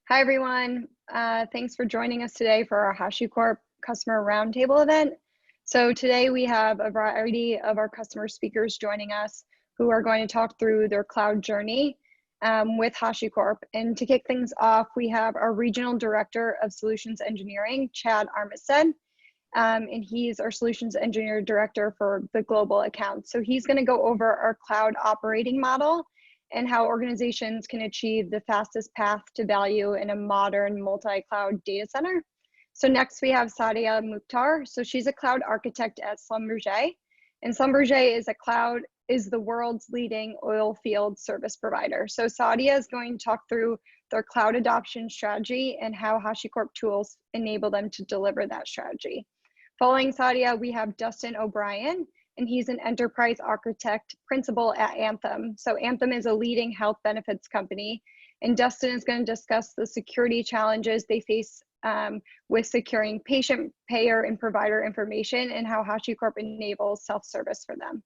Hi, everyone. Thanks for joining us today for our HashiCorp Customer Roundtable event. So today we have a variety of our customer speakers joining us who are going to talk through their cloud journey with HashiCorp. And to kick things off, we have our Regional Director of Solutions Engineering, Chad Armistead. And he's our Solutions Engineer Director for the global account. So he's going to go over our cloud operating model and how organizations can achieve the fastest path to value in a modern multi-cloud data center. So next we have Sadia Mukhtar. So she's a cloud architect at Schlumberger. And Schlumberger is the world's leading oil field service provider. So Sadia is going to talk through their cloud adoption strategy and how HashiCorp tools enable them to deliver that strategy. Following Sadia, we have Dustin O'Brien, and he's an enterprise architect principal at Anthem. So Anthem is a leading health benefits company, and Dustin is going to discuss the security challenges they face with securing patient, payer, and provider information and how HashiCorp enables self-service for them.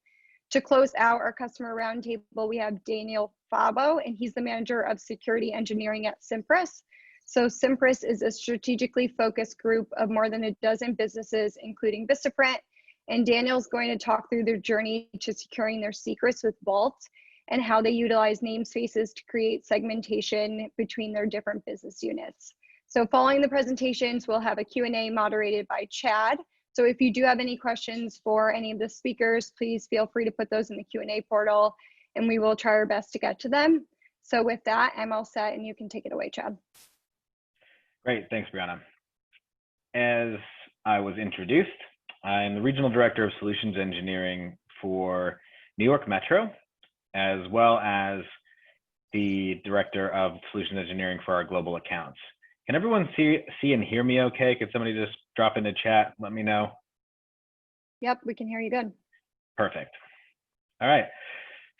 To close out our customer roundtable, we have Daniel Fabbo, and he's the manager of security engineering at Cimpress. So Cimpress is a strategically focused group of more than a dozen businesses, including Vistaprint. And Daniel's going to talk through their journey to securing their secrets with Vault and how they utilize namespaces to create segmentation between their different business units. So following the presentations, we'll have a Q&A moderated by Chad. So if you do have any questions for any of the speakers, please feel free to put those in the Q&A portal and we will try our best to get to them. So with that, I'm all set and you can take it away, Chad. Great, thanks, Brianna. As I was introduced, I'm the Regional Director of Solutions Engineering for New York Metro, as well as the Director of Solutions Engineering for our global accounts. Can everyone see and hear me okay? Could somebody just drop in the chat, let me know? Yep, we can hear you good. Perfect. All right.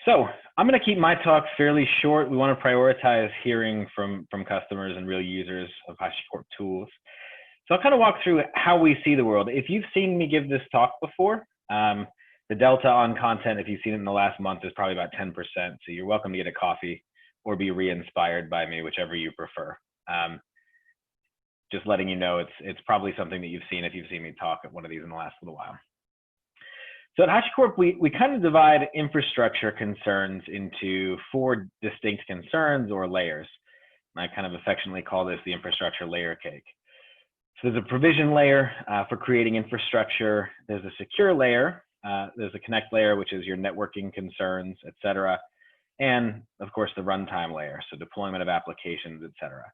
So I'm going to keep my talk fairly short. We want to prioritize hearing from customers and real users of HashiCorp tools. So I'll kind of walk through how we see the world. If you've seen me give this talk before, the delta on content, if you've seen it in the last month, is probably about 10%. So you're welcome to get a coffee or be re-inspired by me, whichever you prefer. Just letting you know it's probably something that you've seen if you've seen me talk at one of these in the last little while. So at HashiCorp, we kind of divide infrastructure concerns into 4 distinct concerns or layers. And I kind of affectionately call this the infrastructure layer cake. So there's a provision layer for creating infrastructure. There's a secure layer. There's a connect layer, which is your networking concerns, et cetera. And of course, the runtime layer, so deployment of applications, et cetera.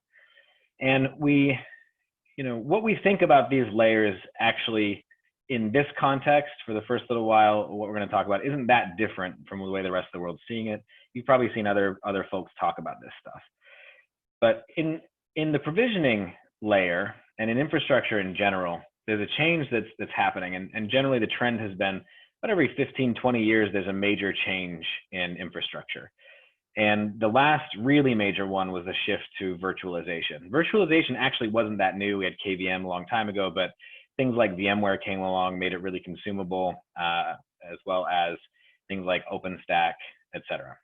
And what we think about these layers actually in this context for the first little while, what we're going to talk about isn't that different from the way the rest of the world's seeing it. You've probably seen other folks talk about this stuff. But in the provisioning layer and in infrastructure in general, there's a change that's happening. And generally the trend has been about every 15, 20 years, there's a major change in infrastructure. And the last really major one was the shift to virtualization. Virtualization actually wasn't that new. We had KVM a long time ago, but things like VMware came along, made it really consumable, as well as things like OpenStack, et cetera.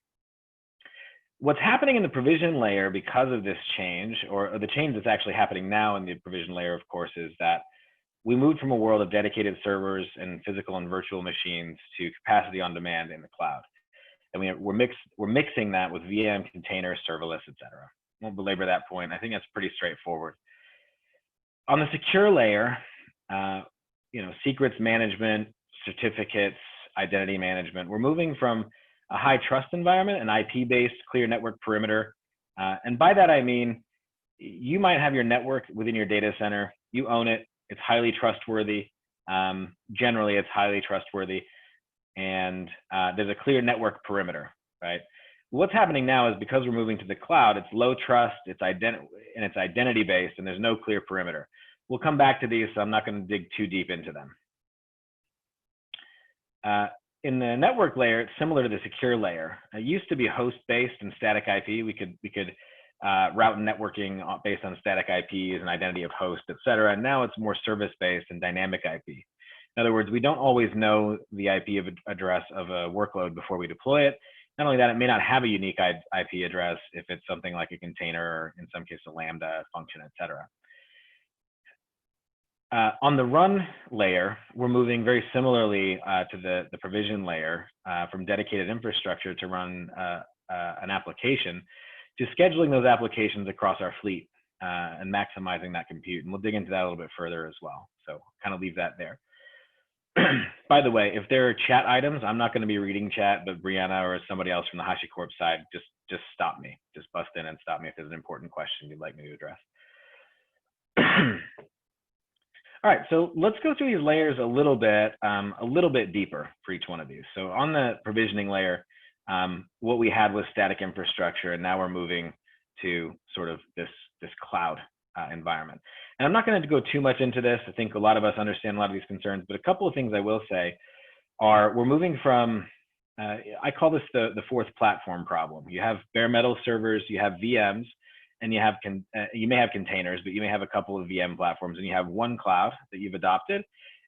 What's happening in the provision layer because of this change, or the change that's actually happening now in the provision layer, of course, is that we moved from a world of dedicated servers and physical and virtual machines to capacity on demand in the cloud. And we're mixing that with VM, containers, serverless, et cetera. Won't belabor that point. I think that's pretty straightforward. On the secure layer, secrets management, certificates, identity management, we're moving from a high trust environment, an IP-based clear network perimeter. And by that, I mean, you might have your network within your data center, you own it, it's highly trustworthy. Generally, it's highly trustworthy. And there's a clear network perimeter, right? What's happening now is because we're moving to the cloud, it's low trust, it's identity-based, and there's no clear perimeter. We'll come back to these, so I'm not going to dig too deep into them. In the network layer, it's similar to the secure layer. It used to be host-based and static IP. We could route networking based on static IPs and identity of host, et cetera. And now it's more service-based and dynamic IP. In other words, we don't always know the IP address of a workload before we deploy it. Not only that, it may not have a unique IP address if it's something like a container, or in some cases a Lambda function, et cetera. On the run layer, we're moving very similarly to the provision layer from dedicated infrastructure to run an application, to scheduling those applications across our fleet and maximizing that compute. And we'll dig into that a little bit further as well. So kind of leave that there. By the way, if there are chat items, I'm not going to be reading chat, but Brianna or somebody else from the HashiCorp side, just stop me. Just bust in and stop me if there's an important question you'd like me to address. All right, so let's go through these layers a little bit deeper for each one of these. So on the provisioning layer, what we had was static infrastructure, and now we're moving to sort of this cloud environment. And I'm not going to go too much into this. I think a lot of us understand a lot of these concerns, but a couple of things I will say are we're moving from, I call this the fourth platform problem. You have bare metal servers, you have VMs, and you may have containers, but you may have a couple of VM platforms, and you have one cloud that you've adopted.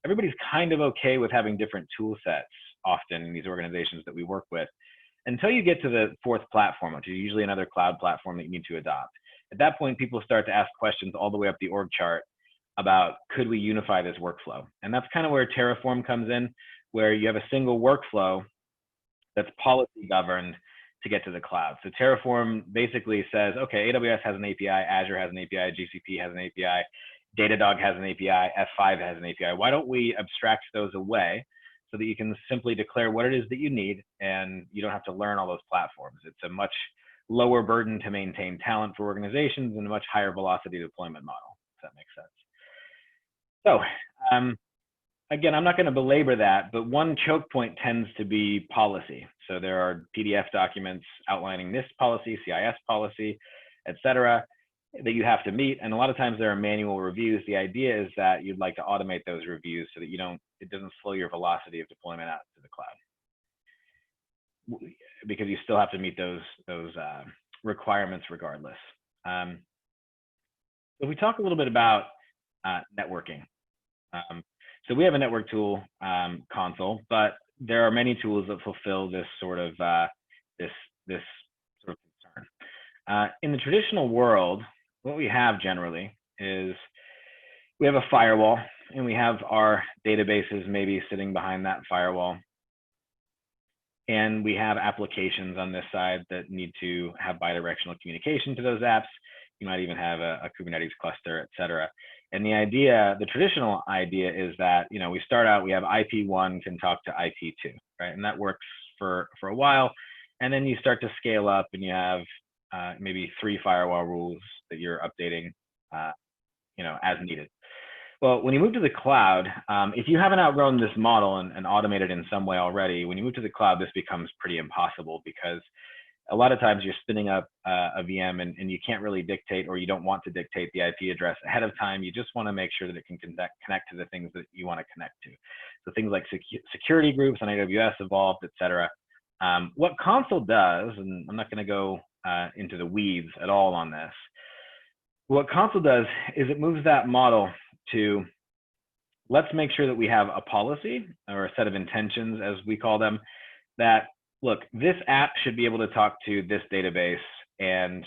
Everybody's kind of okay with having different tool sets often in these organizations that we work with, until you get to the fourth platform, which is usually another cloud platform that you need to adopt. At that point, people start to ask questions all the way up the org chart about, could we unify this workflow? And that's kind of where Terraform comes in, where you have a single workflow that's policy governed to get to the cloud. So Terraform basically says, okay, AWS has an API, Azure has an API, GCP has an API, Datadog has an API, F5 has an API. Why don't we abstract those away so that you can simply declare what it is that you need, and you don't have to learn all those platforms. It's a much lower burden to maintain talent for organizations and a much higher velocity deployment model, if that makes sense. So again, I'm not going to belabor that, but one choke point tends to be policy. So there are PDF documents outlining this policy, CIS policy, et cetera, that you have to meet. And a lot of times there are manual reviews. The idea is that you'd like to automate those reviews so that it doesn't slow your velocity of deployment out to the cloud, because you still have to meet those requirements regardless. So we talk a little bit about networking. So we have a network tool console, but there are many tools that fulfill this sort of concern. In the traditional world, what we have generally is we have a firewall, and we have our databases maybe sitting behind that firewall. And we have applications on this side that need to have bidirectional communication to those apps. You might even have a Kubernetes cluster, et cetera. And the traditional idea is that, we start out, we have IP1 can talk to IP2, right? And that works for a while. And then you start to scale up, and you have maybe 3 firewall rules that you're updating, as needed. Well, when you move to the cloud, if you haven't outgrown this model and automated in some way already, when you move to the cloud, this becomes pretty impossible, because a lot of times you're spinning up a VM and you can't really dictate, or you don't want to dictate the IP address ahead of time. You just want to make sure that it can connect to the things that you want to connect to. So things like security groups on AWS evolved, et cetera. What Console does, and I'm not going to go into the weeds at all on this, what Console does is it moves that model to, let's make sure that we have a policy or a set of intentions, as we call them, that, look, this app should be able to talk to this database. And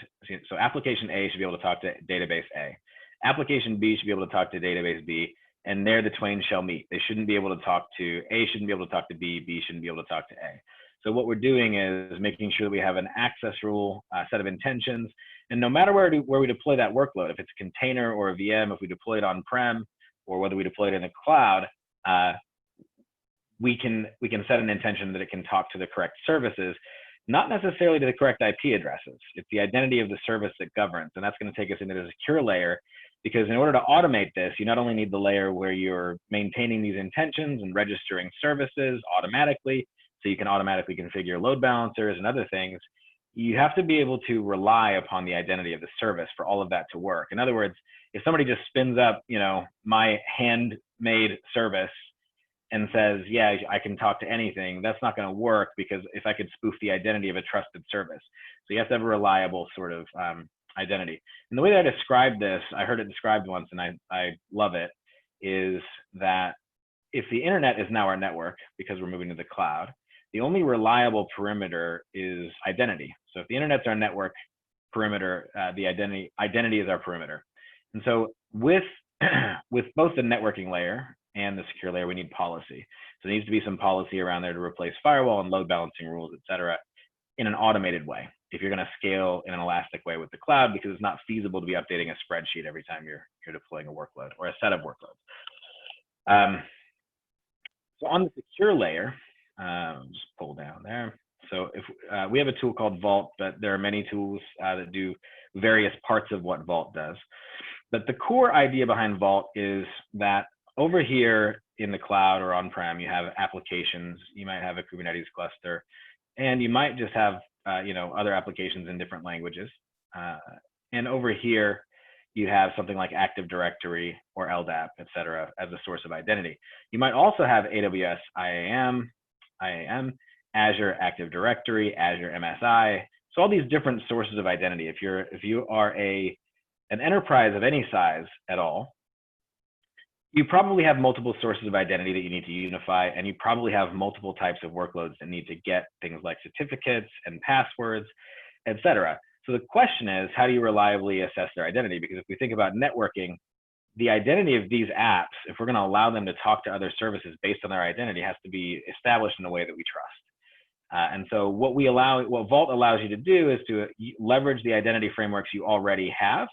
so application A should be able to talk to database A. Application B should be able to talk to database B, and there the twain shall meet. They shouldn't be able to talk to, A shouldn't be able to talk to B, B shouldn't be able to talk to A. So what we're doing is making sure that we have an access rule, a set of intentions, and no matter where we deploy that workload, if it's a container or a VM, if we deploy it on-prem, or whether we deploy it in the cloud, we can set an intention that it can talk to the correct services, not necessarily to the correct IP addresses. It's the identity of the service that governs, and that's going to take us into the secure layer, because in order to automate this, you not only need the layer where you're maintaining these intentions and registering services automatically, so you can automatically configure load balancers and other things. You have to be able to rely upon the identity of the service for all of that to work. In other words, if somebody just spins up, my handmade service and says, yeah, I can talk to anything, that's not going to work, because if I could spoof the identity of a trusted service. So you have to have a reliable sort of identity. And the way that I described this, I heard it described once, and I love it, is that if the internet is now our network, because we're moving to the cloud, the only reliable perimeter is identity. So if the internet's our network perimeter, the identity is our perimeter. And so with both the networking layer and the secure layer, we need policy. So there needs to be some policy around there to replace firewall and load balancing rules, et cetera, in an automated way. If you're going to scale in an elastic way with the cloud, because it's not feasible to be updating a spreadsheet every time you're deploying a workload or a set of workloads. So on the secure layer, just pull down there. So if we have a tool called Vault, but there are many tools that do various parts of what Vault does. But the core idea behind Vault is that over here in the cloud or on-prem, you have applications. You might have a Kubernetes cluster, and you might just have other applications in different languages. And over here, you have something like Active Directory or LDAP, et cetera, as a source of identity. You might also have AWS IAM, Azure Active Directory, Azure MSI. So all these different sources of identity. If you are an enterprise of any size at all, you probably have multiple sources of identity that you need to unify, and you probably have multiple types of workloads that need to get things like certificates and passwords, et cetera. So the question is, how do you reliably assess their identity? Because if we think about networking, the identity of these apps, if we're going to allow them to talk to other services based on their identity, has to be established in a way that we trust. And so what Vault allows you to do is to leverage the identity frameworks you already have.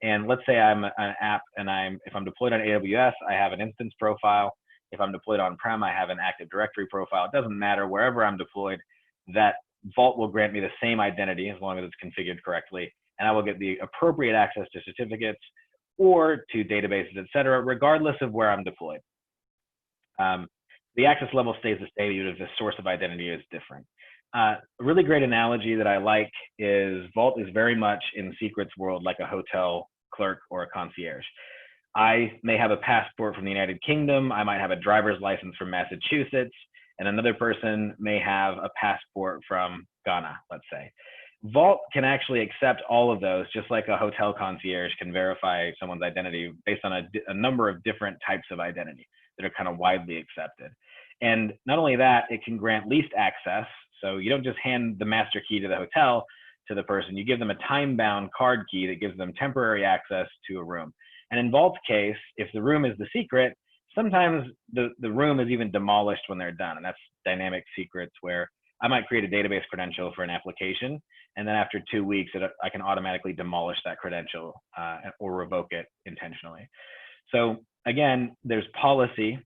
And let's say I'm an app, and if I'm deployed on AWS, I have an instance profile. If I'm deployed on-prem, I have an Active Directory profile. It doesn't matter, wherever I'm deployed, that Vault will grant me the same identity as long as it's configured correctly, and I will get the appropriate access to certificates or to databases, et cetera, regardless of where I'm deployed. The access level stays the same, even if the source of identity is different. A really great analogy that I like is Vault is very much in secrets world like a hotel clerk or a concierge. I may have a passport from the United Kingdom. I might have a driver's license from Massachusetts, and another person may have a passport from Ghana, let's say. Vault can actually accept all of those, just like a hotel concierge can verify someone's identity based on a number of different types of identity that are kind of widely accepted. And not only that, it can grant least access. So you don't just hand the master key to the hotel to the person, you give them a time-bound card key that gives them temporary access to a room. And in Vault's case, if the room is the secret, sometimes the room is even demolished when they're done. And that's dynamic secrets, where I might create a database credential for an application, and then after 2 weeks, I can automatically demolish that credential or revoke it intentionally. So again, there's policy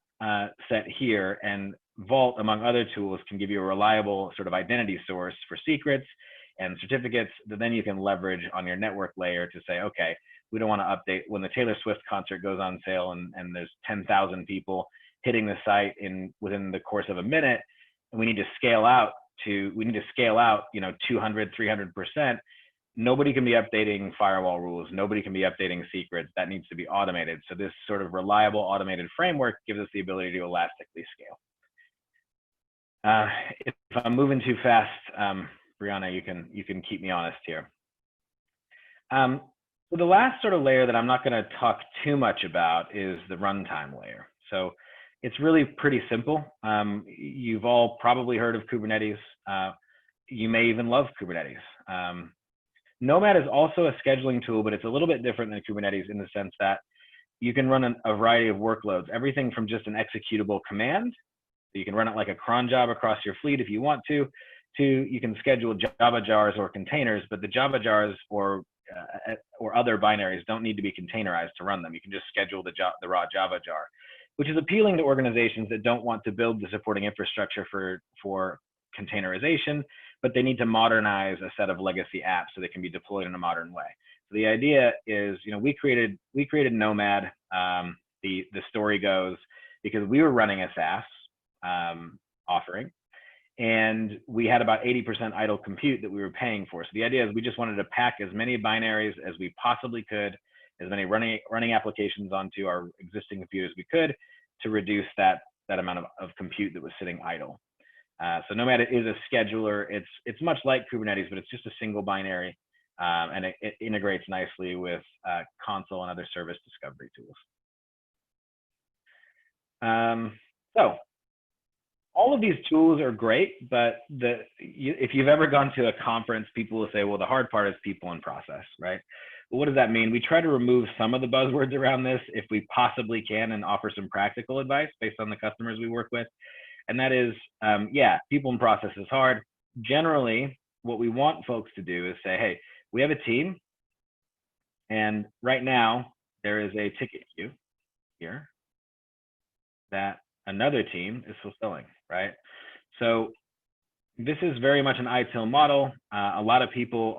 set here, and Vault, among other tools, can give you a reliable sort of identity source for secrets and certificates that then you can leverage on your network layer to say, okay, we don't want to update when the Taylor Swift concert goes on sale and there's 10,000 people hitting the site within the course of a minute, and we need to scale out 200, 300%. Nobody can be updating firewall rules. Nobody can be updating secrets. That needs to be automated. So this sort of reliable automated framework gives us the ability to elastically scale. If I'm moving too fast, Brianna, you can keep me honest here. So the last sort of layer that I'm not going to talk too much about is the runtime layer. So it's really pretty simple. You've all probably heard of Kubernetes. You may even love Kubernetes. Nomad is also a scheduling tool, but it's a little bit different than Kubernetes in the sense that you can run a variety of workloads, everything from just an executable command. You can run it like a cron job across your fleet if you want to you can schedule Java jars or containers, but the Java jars or other binaries don't need to be containerized to run them. You can just schedule the raw Java jar, which is appealing to organizations that don't want to build the supporting infrastructure for containerization, but they need to modernize a set of legacy apps so they can be deployed in a modern way. So the idea is, we created Nomad. The story goes because we were running a SaaS offering, and we had about 80% idle compute that we were paying for. So the idea is we just wanted to pack as many binaries as we possibly could, as many running applications onto our existing compute as we could, to reduce that amount of compute that was sitting idle. So Nomad is a scheduler. It's much like Kubernetes, but it's just a single binary, and it integrates nicely with console and other service discovery tools. So all of these tools are great, but if you've ever gone to a conference, people will say, well, the hard part is people and process, right? Well, what does that mean? We try to remove some of the buzzwords around this if we possibly can and offer some practical advice based on the customers we work with. And that is, yeah, people and process is hard. Generally, what we want folks to do is say, hey, we have a team, and right now there is a ticket queue here that another team is fulfilling, right? So this is very much an ITIL model. A lot of people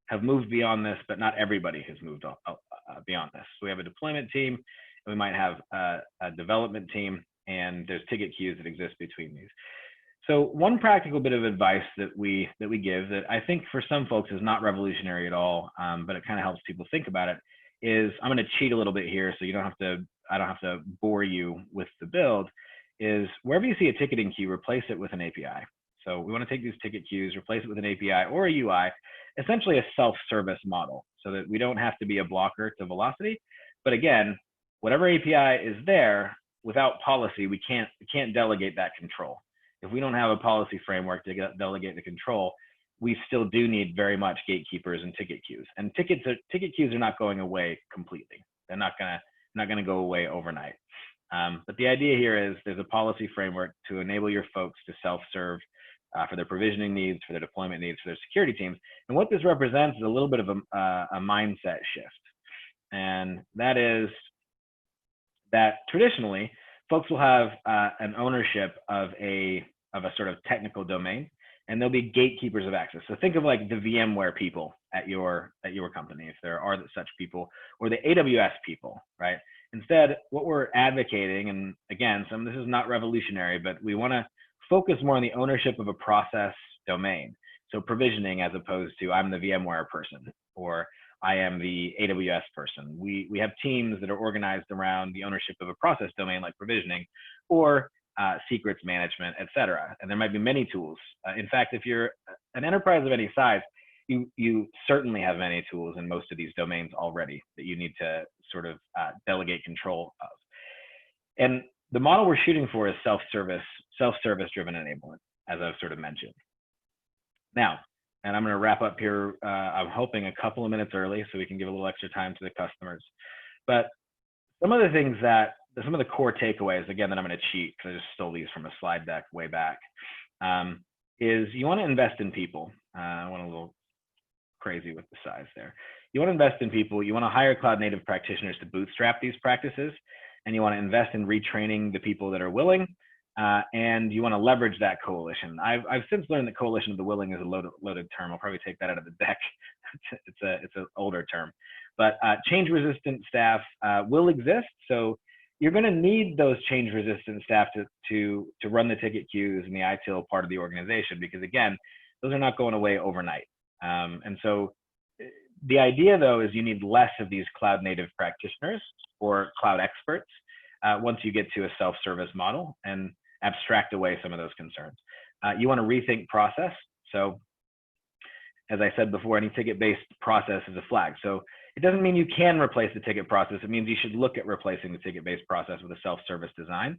have moved beyond this, but not everybody has moved beyond this. So we have a deployment team, and we might have a development team, and there's ticket queues that exist between these. So one practical bit of advice that we give that I think for some folks is not revolutionary at all, but it kind of helps people think about it, is I'm going to cheat a little bit here, so I don't have to bore you with the build. Is wherever you see a ticketing queue, replace it with an API. So we want to take these ticket queues, replace it with an API or a UI, essentially a self-service model, so that we don't have to be a blocker to velocity. But again, whatever API is there, without policy, we can't delegate that control. If we don't have a policy framework to delegate the control, we still do need very much gatekeepers and ticket queues. And ticket queues are not going away completely. They're not gonna go away overnight. But the idea here is there's a policy framework to enable your folks to self-serve for their provisioning needs, for their deployment needs, for their security teams. And what this represents is a little bit of a mindset shift. And that is that traditionally, folks will have an ownership of a sort of technical domain, and there'll be gatekeepers of access. So think of like the VMware people at your company, if there are such people, or the AWS people, right? Instead, what we're advocating, and again, some of this is not revolutionary, but we want to focus more on the ownership of a process domain. So provisioning, as opposed to I'm the VMware person, or I am the AWS person. We have teams that are organized around the ownership of a process domain like provisioning, or secrets management, et cetera. And there might be many tools. In fact, if you're an enterprise of any size, you certainly have many tools in most of these domains already that you need to sort of delegate control of. And the model we're shooting for is self-service driven enablement, as I've sort of mentioned. Now, and I'm going to wrap up here. I'm hoping a couple of minutes early so we can give a little extra time to the customers. But some of the core takeaways, again, that I'm going to cheat because I just stole these from a slide deck way back, is you want to invest in people. I went a little crazy with the size there. You want to invest in people. You want to hire cloud native practitioners to bootstrap these practices, and you want to invest in retraining the people that are willing. And you want to leverage that coalition. I've since learned that coalition of the willing is a loaded term. I'll probably take that out of the deck. It's an older term. But change resistant staff will exist. So you're going to need those change resistant staff to run the ticket queues and the ITIL part of the organization, because again, those are not going away overnight. And so the idea though is you need less of these cloud native practitioners or cloud experts once you get to a self-service model, and abstract away some of those concerns. You want to rethink process. So as I said before, any ticket-based process is a flag. So it doesn't mean you can replace the ticket process. It means you should look at replacing the ticket-based process with a self-service design.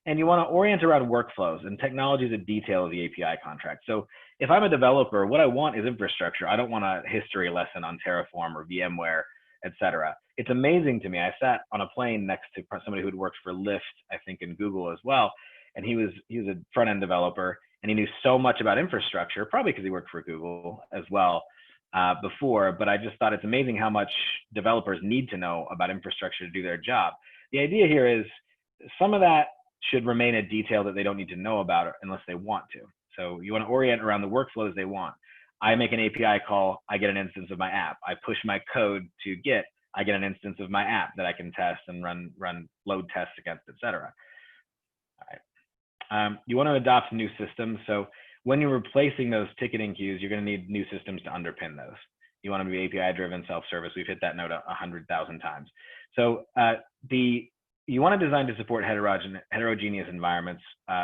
And you want to orient around workflows, and technology is a detail of the API contract. So if I'm a developer, what I want is infrastructure. I don't want a history lesson on Terraform or VMware, et cetera. It's amazing to me. I sat on a plane next to somebody who had worked for Lyft, I think in Google as well. And he was a front-end developer, and he knew so much about infrastructure, probably because he worked for Google as well before. But I just thought it's amazing how much developers need to know about infrastructure to do their job. The idea here is some of that should remain a detail that they don't need to know about unless they want to. So you want to orient around the workflows they want. I make an API call, I get an instance of my app. I push my code to Git, I get an instance of my app that I can test and run load tests against, et cetera. All right. You want to adopt new systems. So when you're replacing those ticketing queues, you're going to need new systems to underpin those. You want to be API-driven self-service. We've hit that note 100,000 times. So you want to design to support heterogeneous environments,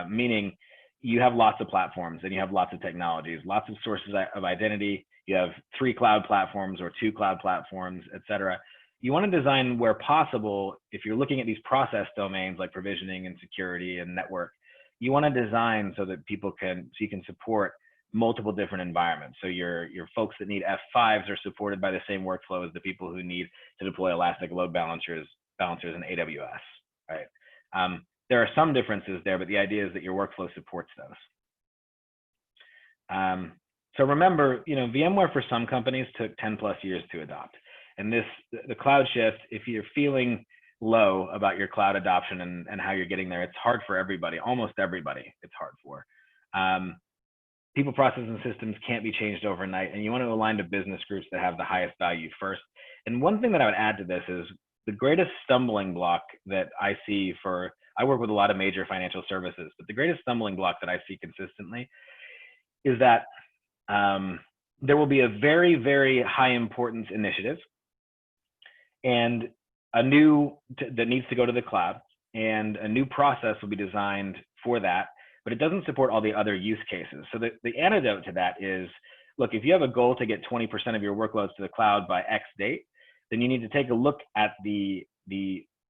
meaning you have lots of platforms and you have lots of technologies, lots of sources of identity. You have 3 cloud platforms or 2 cloud platforms, et cetera. You want to design where possible, if you're looking at these process domains like provisioning and security and network, you want to design so that you can support multiple different environments. So your folks that need F5s are supported by the same workflow as the people who need to deploy elastic load balancers in AWS, right? There are some differences there, but the idea is that your workflow supports those. So remember, VMware for some companies took 10+ years to adopt. And the cloud shift, if you're feeling low about your cloud adoption and how you're getting there, it's hard for everybody, almost everybody it's hard for. People, processes, and systems can't be changed overnight, and you want to align to business groups that have the highest value first. And one thing that I would add to this is the greatest stumbling block that I see I work with a lot of major financial services, but the greatest stumbling block that I see consistently is that there will be a very, very high importance initiative and that needs to go to the cloud, and a new process will be designed for that, but it doesn't support all the other use cases. So the antidote to that is, look, if you have a goal to get 20% of your workloads to the cloud by X date, then you need to take a look at the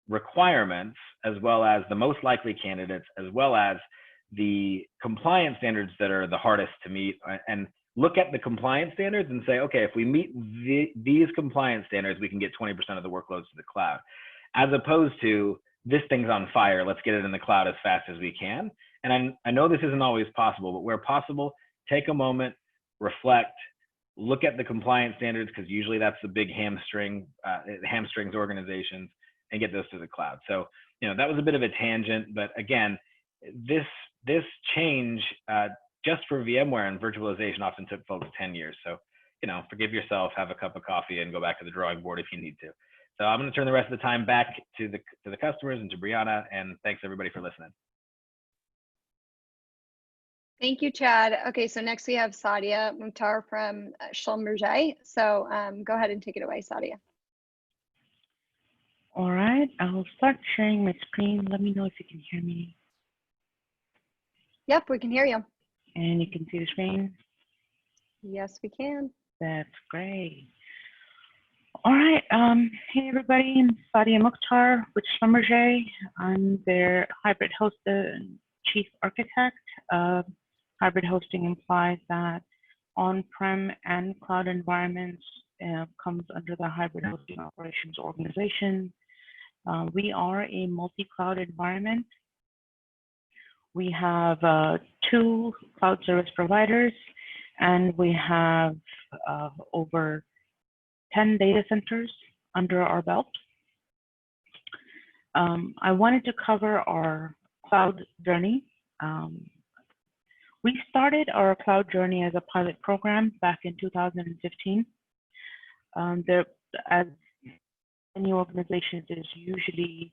requirements, as well as the most likely candidates, as well as the compliance standards that are the hardest to meet, and look at the compliance standards and say, okay, if we meet these compliance standards, we can get 20% of the workloads to the cloud, as opposed to this thing's on fire, let's get it in the cloud as fast as we can. And I know this isn't always possible, but where possible, take a moment, reflect, look at the compliance standards, because usually that's the big hamstrings organizations, and get those to the cloud. So, that was a bit of a tangent, but again, this change just for VMware and virtualization often took folks 10 years. So, forgive yourself, have a cup of coffee, and go back to the drawing board if you need to. So I'm going to turn the rest of the time back to the customers and to Brianna, and thanks everybody for listening. Thank you, Chad. Okay, so next we have Sadia Mukhtar from Schlumberger. So go ahead and take it away, Sadia. All right, I'll start sharing my screen. Let me know if you can hear me. Yep, we can hear you. And you can see the screen? Yes, we can. That's great. All right, hey everybody, I'm Sadia Mukhtar with Schlumberger. I'm their hybrid host and chief architect. Hybrid hosting implies that on-prem and cloud environments comes under the hybrid hosting operations organization. We are a multi-cloud environment. We have 2 cloud service providers, and we have over 10 data centers under our belt. I wanted to cover our cloud journey. We started our cloud journey as a pilot program back in 2015. As many organizations, is usually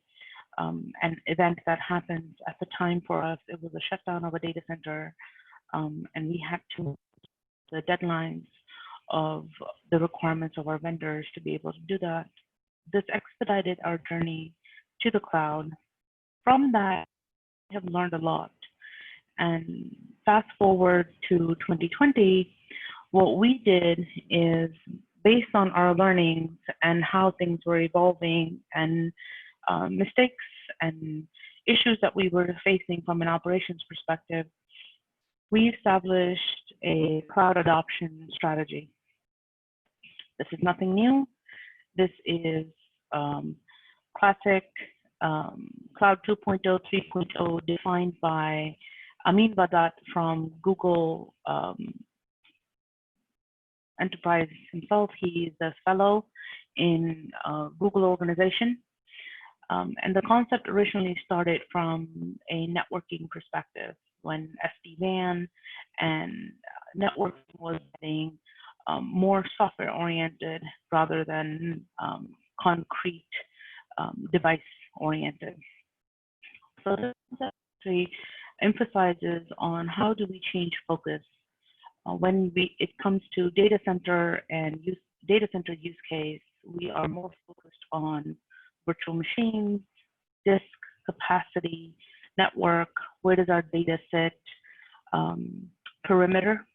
an event that happens. At the time for us, it was a shutdown of a data center, and we had to the deadlines of the requirements of our vendors to be able to do that. This expedited our journey to the cloud. From that, we have learned a lot. And fast forward to 2020, what we did is, based on our learnings and how things were evolving and mistakes and issues that we were facing from an operations perspective, we established a cloud adoption strategy. This is nothing new. This is classic Cloud 2.0, 3.0 defined by Amin Badat from Google Enterprise himself. He is a fellow in Google organization. And the concept originally started from a networking perspective, when SD-WAN and networking was getting more software oriented rather than concrete device oriented. So this actually emphasizes on how do we change focus when it comes to data center and data center use case. We are more focused on virtual machines, disk capacity, network, where does our data sit, perimeter.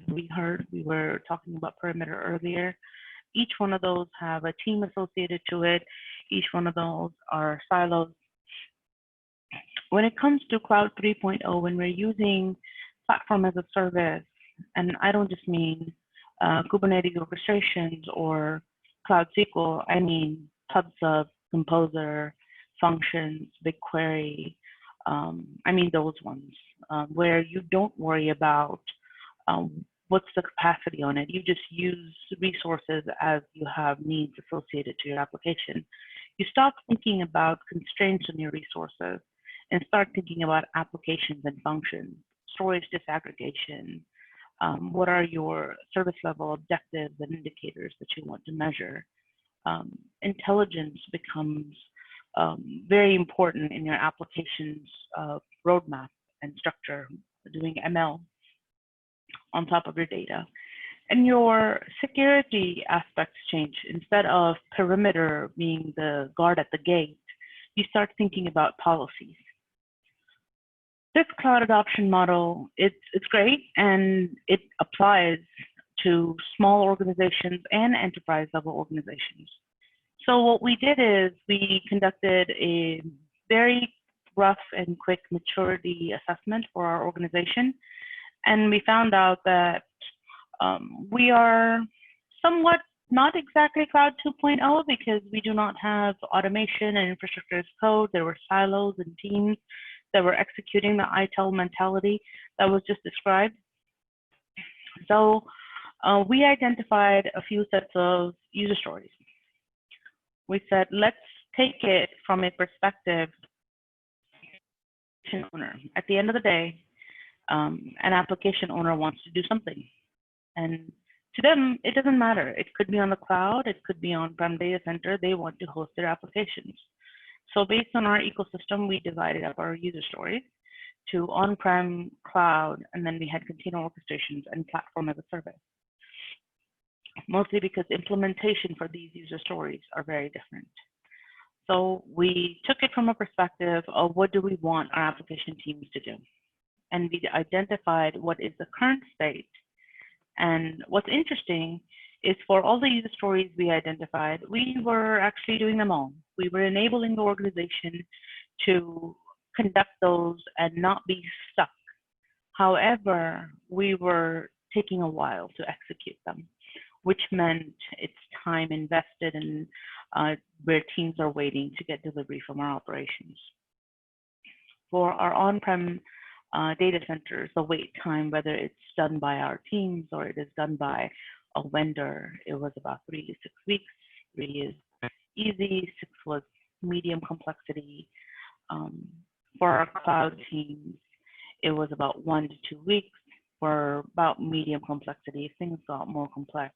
We were talking about perimeter earlier. Each one of those have a team associated to it. Each one of those are silos. When it comes to Cloud 3.0, when we're using platform as a service, and I don't just mean Kubernetes orchestrations or Cloud SQL, I mean PubSub, Composer, Functions, BigQuery, I mean those ones, where you don't worry about what's the capacity on it. You just use resources as you have needs associated to your application. You stop thinking about constraints on your resources and start thinking about applications and functions, storage disaggregation, what are your service level objectives and indicators that you want to measure. Intelligence becomes very important in your application's roadmap and structure, doing ML on top of your data. And your security aspects change. Instead of perimeter being the guard at the gate, you start thinking about policies. This cloud adoption model, it's great, and it applies to small organizations and enterprise level organizations. So what we did is we conducted a very rough and quick maturity assessment for our organization. And we found out that we are somewhat not exactly Cloud 2.0 because we do not have automation and infrastructure as code. There were silos and teams that were executing the ITIL mentality that was just described. So we identified a few sets of user stories. We said, let's take it from a perspective owner. At the end of the day, an application owner wants to do something. And to them, it doesn't matter. It could be on the cloud, it could be on-prem data center. They want to host their applications. So based on our ecosystem, we divided up our user stories to on-prem, cloud, and then we had container orchestrations and platform as a service. Mostly because implementation for these user stories are very different. So we took it from a perspective of what do we want our application teams to do? And we identified what is the current state. And what's interesting is for all the user stories we identified, we were actually doing them all. We were enabling the organization to conduct those and not be stuck. However, we were taking a while to execute them, which meant it's time invested in where teams are waiting to get delivery from our operations. For our on-prem data centers, the wait time, whether it's done by our teams or it is done by a vendor, it was about 3 to 6 weeks. 3 is easy, 6 was medium complexity. For our cloud teams, it was about 1 to 2 weeks. For about medium complexity, if things got more complex,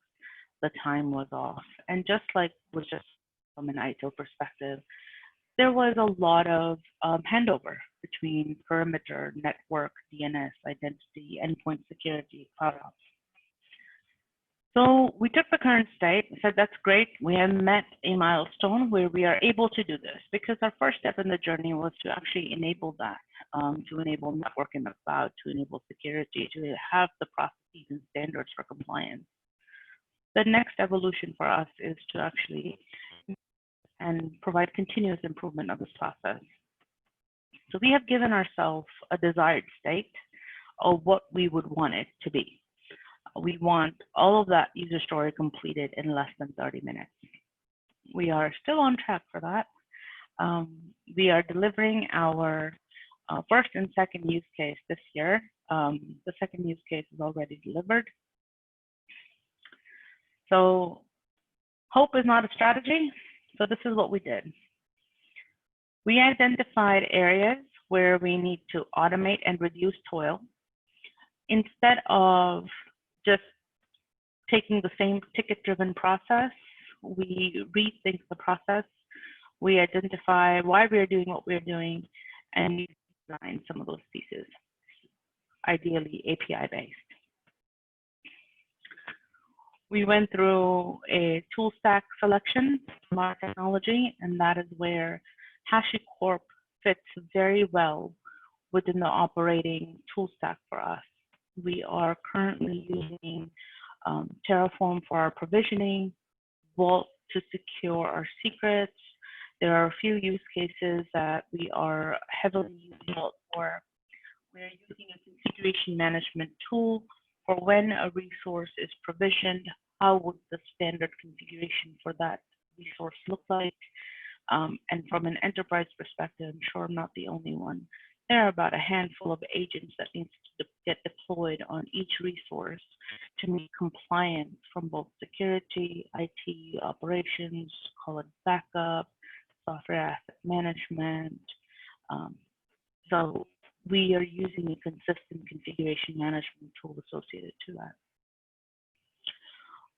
the time was off. And just like was just from an ITIL perspective, there was a lot of handover between perimeter, network, DNS, identity, endpoint security, cloud ops. So we took the current state and said, that's great. We have met a milestone where we are able to do this, because our first step in the journey was to actually enable that, to enable network in the cloud, to enable security, to have the processes and standards for compliance. The next evolution for us is to actually and provide continuous improvement of this process. So we have given ourselves a desired state of what we would want it to be. We want all of that user story completed in less than 30 minutes. We are still on track for that. We are delivering our first and second use case this year. The second use case is already delivered. So hope is not a strategy. So this is what we did. We identified areas where we need to automate and reduce toil. Instead of just taking the same ticket-driven process, we rethink the process. We identify why we are doing what we're doing, and we design some of those pieces, ideally API-based. We went through a tool stack selection from our technology, and that is where HashiCorp fits very well within the operating tool stack for us. We are currently using Terraform for our provisioning, Vault to secure our secrets, There are a few use cases that we are heavily using it for. We're using a configuration management tool for when a resource is provisioned, how would the standard configuration for that resource look like? And from an enterprise perspective, I'm sure I'm not the only one. There are about a handful of agents that need to get deployed on each resource to make compliance from both security, IT, operations, call it backup, software asset management. So we are using a consistent configuration management tool associated to that.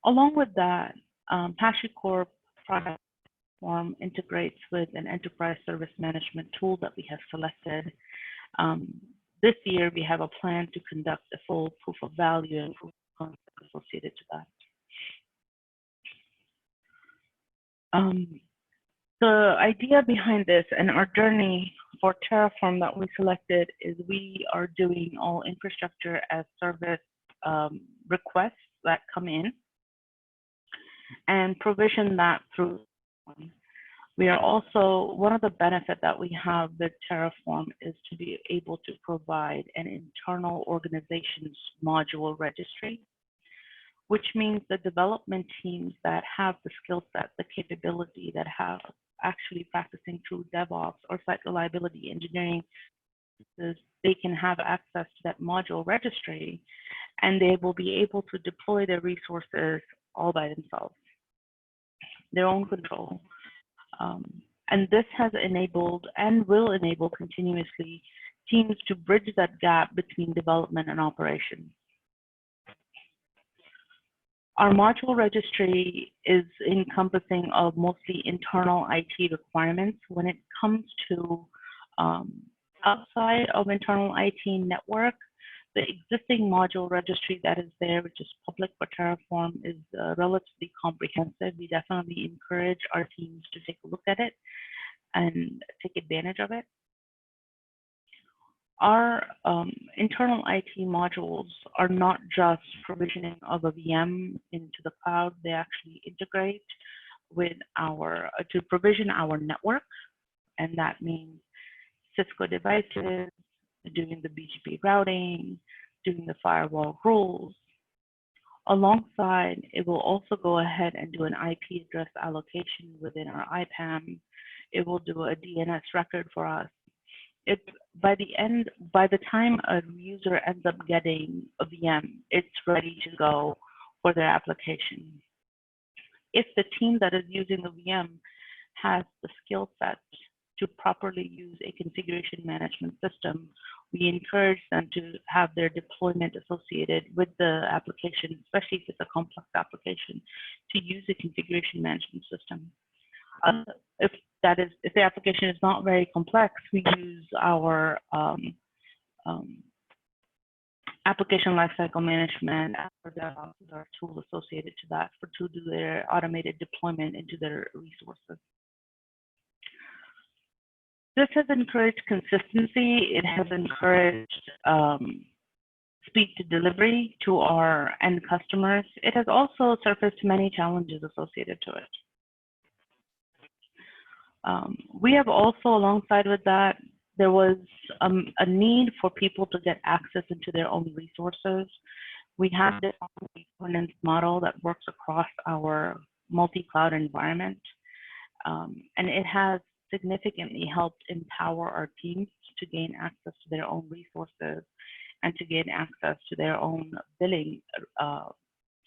Along with that, HashiCorp product platform integrates with an enterprise service management tool that we have selected. This year, we have a plan to conduct a full proof of value and proof of concept associated to that. The idea behind this and our journey for Terraform that we selected is we are doing all infrastructure as service requests that come in and provision that through. We are also, one of the benefits that we have with Terraform is to be able to provide an internal organization's module registry, which means the development teams that have the skill set, the capability, that have actually practicing through DevOps or site reliability engineering, they can have access to that module registry, and they will be able to deploy their resources all by themselves, their own control. And this has enabled and will enable continuously teams to bridge that gap between development and operations. Our module registry is encompassing of mostly internal IT requirements. When it comes to outside of internal IT network, the existing module registry that is there, which is public for Terraform, is relatively comprehensive. We definitely encourage our teams to take a look at it and take advantage of it. Our internal IT modules are not just provisioning of a VM into the cloud. They actually integrate with to provision our network, and that means Cisco devices, doing the BGP routing, doing the firewall rules. Alongside, it will also go ahead and do an IP address allocation within our IPAM. It will do a DNS record for us. By the time a user ends up getting a VM, it's ready to go for their application. If the team that is using the VM has the skill set to properly use a configuration management system, we encourage them to have their deployment associated with the application, especially if it's a complex application, to use a configuration management system. If the application is not very complex, we use our application lifecycle management our tool associated to that to do their automated deployment into their resources. This has encouraged consistency. It has encouraged speed to delivery to our end customers. It has also surfaced many challenges associated to it. We have also, alongside with that, there was a need for people to get access into their own resources. We have this governance model that works across our multi-cloud environment, and it has significantly helped empower our teams to gain access to their own resources and to gain access to their own billing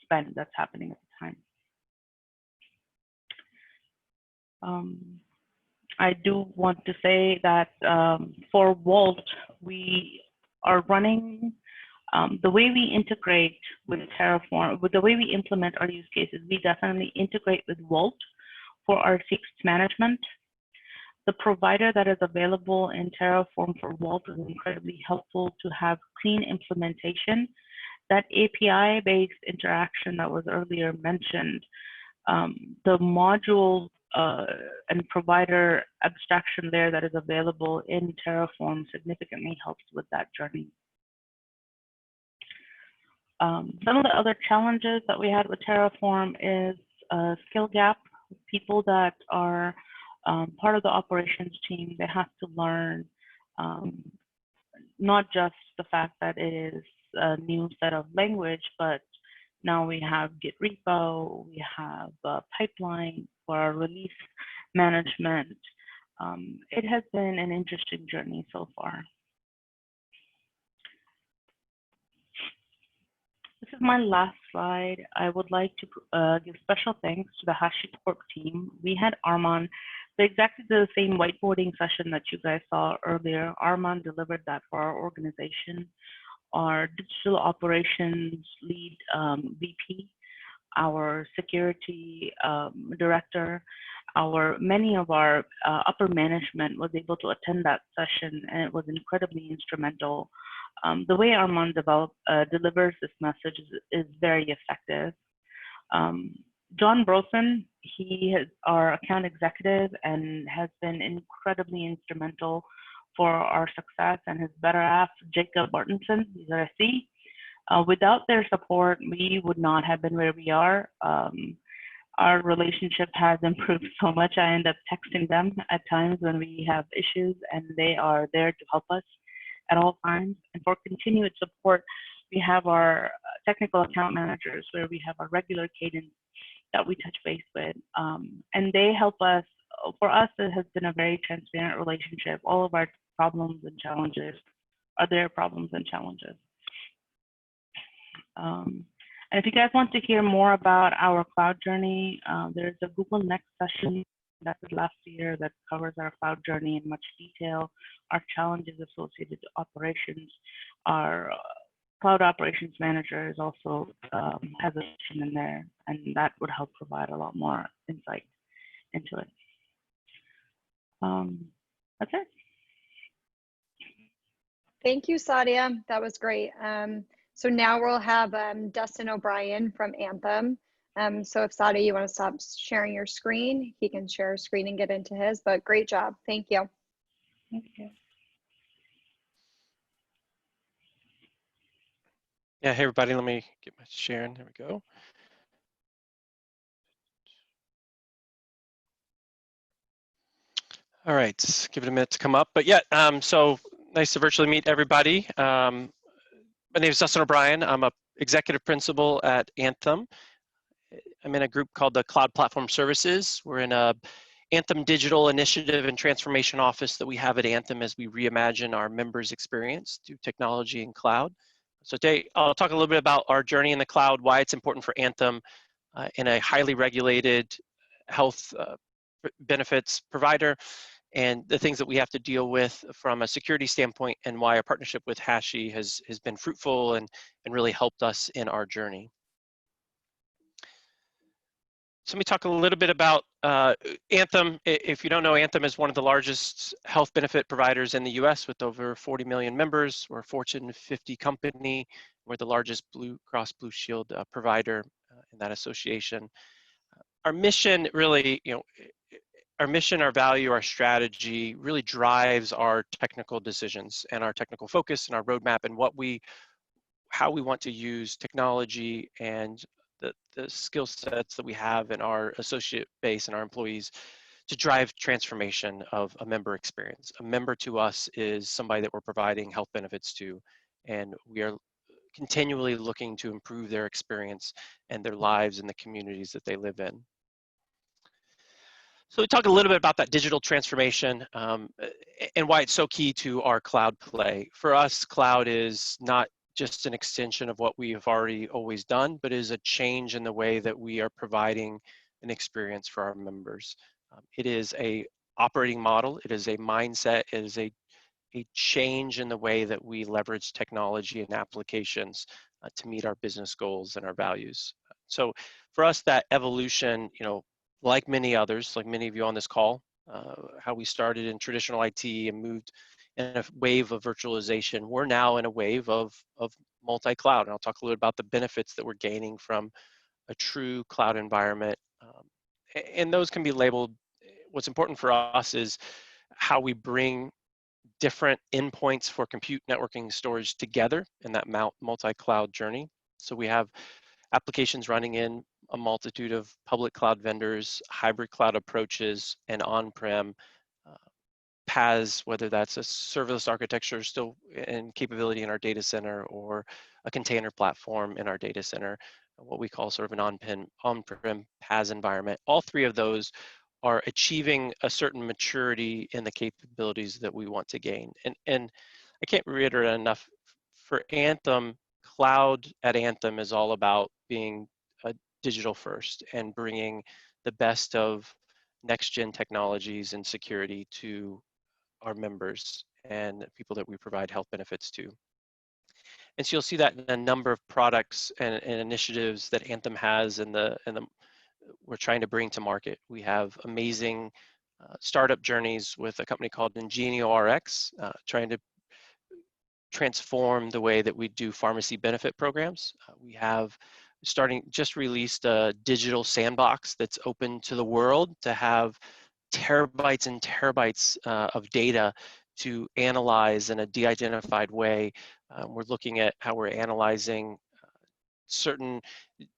spend that's happening at the time. I do want to say that for Vault, we are running the way we integrate with Terraform, with the way we implement our use cases, we definitely integrate with Vault for our secrets management. The provider that is available in Terraform for Vault is incredibly helpful to have clean implementation. That API-based interaction that was earlier mentioned, the module and provider abstraction there that is available in Terraform significantly helps with that journey. Some of the other challenges that we had with Terraform is a skill gap. People that are part of the operations team, they have to learn not just the fact that it is a new set of language, but now we have Git repo, we have a pipeline for our release management. It has been an interesting journey so far. This is my last slide. I would like to give special thanks to the HashiCorp team. We had Armand, exactly the same whiteboarding session that you guys saw earlier. Armand delivered that for our organization. Our digital operations lead VP, our security director, many of our upper management was able to attend that session, and it was incredibly instrumental. The way Armand delivers this message is very effective. John Brosen, he is our account executive and has been incredibly instrumental for our success, and his better half, Jacob Martinson, he's our SC. Without their support, we would not have been where we are. Our relationship has improved so much. I end up texting them at times when we have issues, and they are there to help us at all times. And for continued support, we have our technical account managers, where we have a regular cadence that we touch base with. And they help us. For us, it has been a very transparent relationship. All of our problems and challenges are their problems and challenges. And if you guys want to hear more about our cloud journey, there's a Google Next session that was last year that covers our cloud journey in much detail, our challenges associated to operations. Our cloud operations manager is also has a session in there, and that would help provide a lot more insight into it. That's it. Thank you, Sadia. That was great. So now we'll have Dustin O'Brien from Anthem. So if Sadia, you want to stop sharing your screen, he can share his screen and get into his, but great job. Thank you. Thank you. Yeah, hey everybody, let me get my sharing. There we go. All right, give it a minute to come up. But yeah, so nice to virtually meet everybody. My name is Dustin O'Brien. I'm a executive principal at Anthem. I'm in a group called the Cloud Platform Services. We're in a Anthem Digital Initiative and Transformation Office that we have at Anthem as we reimagine our members' experience through technology and cloud. So today, I'll talk a little bit about our journey in the cloud, why it's important for Anthem in a highly regulated health benefits provider, and the things that we have to deal with from a security standpoint, and why our partnership with Hashi has been fruitful and really helped us in our journey. So let me talk a little bit about Anthem. If you don't know, Anthem is one of the largest health benefit providers in the US with over 40 million members. We're a Fortune 50 company. We're the largest Blue Cross Blue Shield provider in that association. Our mission really, our mission, our value, our strategy really drives our technical decisions and our technical focus and our roadmap and how we want to use technology and the skill sets that we have in our associate base and our employees to drive transformation of a member experience. A member to us is somebody that we're providing health benefits to, and we are continually looking to improve their experience and their lives in the communities that they live in. So we talk a little bit about that digital transformation and why it's so key to our cloud play. For us, cloud is not just an extension of what we have already always done, but is a change in the way that we are providing an experience for our members. It is a operating model, it is a mindset, it is a change in the way that we leverage technology and applications to meet our business goals and our values. So for us, that evolution, like many others, like many of you on this call, how we started in traditional IT and moved in a wave of virtualization, we're now in a wave of multi-cloud. And I'll talk a little about the benefits that we're gaining from a true cloud environment. And those can be labeled, what's important for us is how we bring different endpoints for compute, networking, storage together in that multi-cloud journey. So we have applications running in a multitude of public cloud vendors, hybrid cloud approaches, and on-prem paths, whether that's a serverless architecture still in capability in our data center or a container platform in our data center, what we call sort of an on-prem PaaS environment. All three of those are achieving a certain maturity in the capabilities that we want to gain. And I can't reiterate enough, for Anthem, cloud at Anthem is all about being a digital first and bringing the best of next-gen technologies and security to our members and people that we provide health benefits to. And so you'll see that in a number of products and initiatives that Anthem has and we're trying to bring to market. We have amazing startup journeys with a company called IngenioRx, trying to transform the way that we do pharmacy benefit programs. We have just released a digital sandbox that's open to the world to have terabytes and terabytes of data to analyze in a de-identified way. We're looking at how we're analyzing certain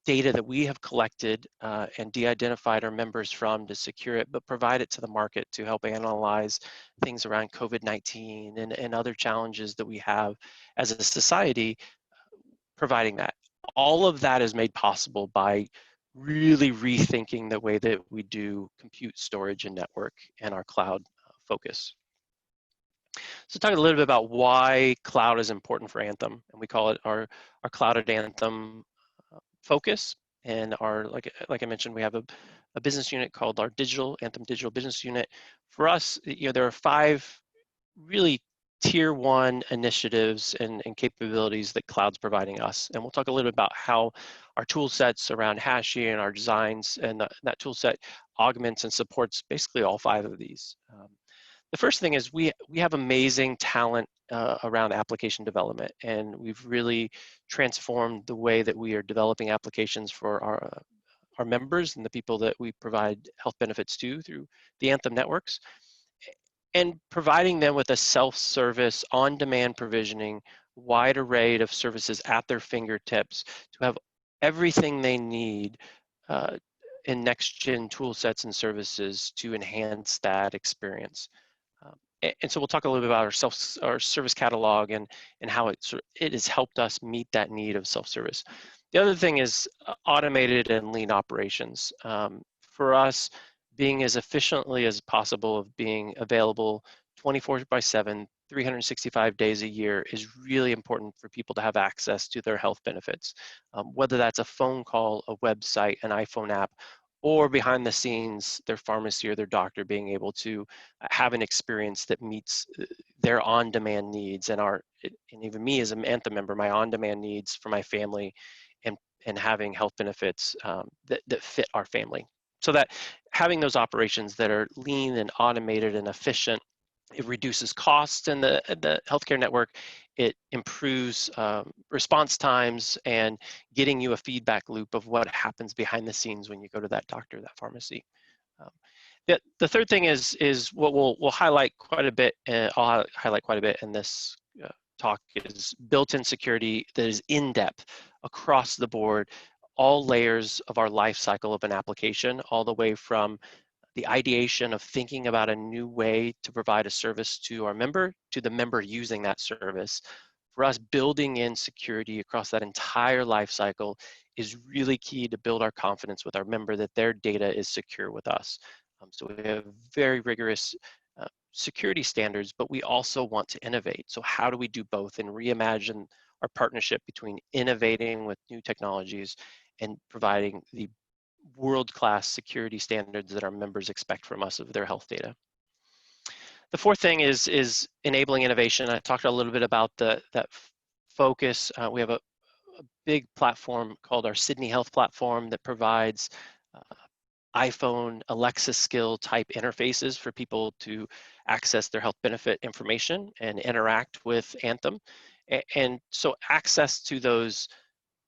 data that we have collected and de-identified our members from to secure it, but provide it to the market to help analyze things around COVID-19 and other challenges that we have as a society, providing that. All of that is made possible by really rethinking the way that we do compute, storage, and network and our cloud focus. So talk a little bit about why cloud is important for Anthem, and we call it our Cloud at Anthem focus. And like I mentioned, we have a business unit called our Anthem Digital Business Unit. For us, there are 5 really tier 1 initiatives and capabilities that cloud's providing us. And we'll talk a little bit about how our tool sets around Hashi and our designs and that tool set augments and supports basically all 5 of these. The first thing is we have amazing talent around application development, and we've really transformed the way that we are developing applications for our members and the people that we provide health benefits to through the Anthem networks, and providing them with a self-service, on-demand provisioning, wide array of services at their fingertips to have everything they need in next-gen tool sets and services to enhance that experience. And so we'll talk a little bit about our service catalog and how it has helped us meet that need of self-service. The other thing is automated and lean operations. For us, being as efficiently as possible of being available 24/7, 365 days a year is really important for people to have access to their health benefits. Whether that's a phone call, a website, an iPhone app, or behind the scenes, their pharmacy or their doctor being able to have an experience that meets their on-demand needs and even me as an Anthem member, my on-demand needs for my family and having health benefits that fit our family. So that having those operations that are lean and automated and efficient, it reduces costs in the healthcare network. It improves response times and getting you a feedback loop of what happens behind the scenes when you go to that doctor, that pharmacy. The third thing is what we'll highlight quite a bit. I'll highlight quite a bit in this talk is built-in security that is in-depth across the board, all layers of our life cycle of an application, all the way from the ideation of thinking about a new way to provide a service to our member, to the member using that service. For us, building in security across that entire life cycle is really key to build our confidence with our member that their data is secure with us. So we have very rigorous security standards, but we also want to innovate. So how do we do both and reimagine our partnership between innovating with new technologies and providing the world-class security standards that our members expect from us of their health data. The fourth thing is enabling innovation. I talked a little bit about that focus. We have a big platform called our Sydney Health platform that provides iPhone, Alexa skill type interfaces for people to access their health benefit information and interact with Anthem. And so access to those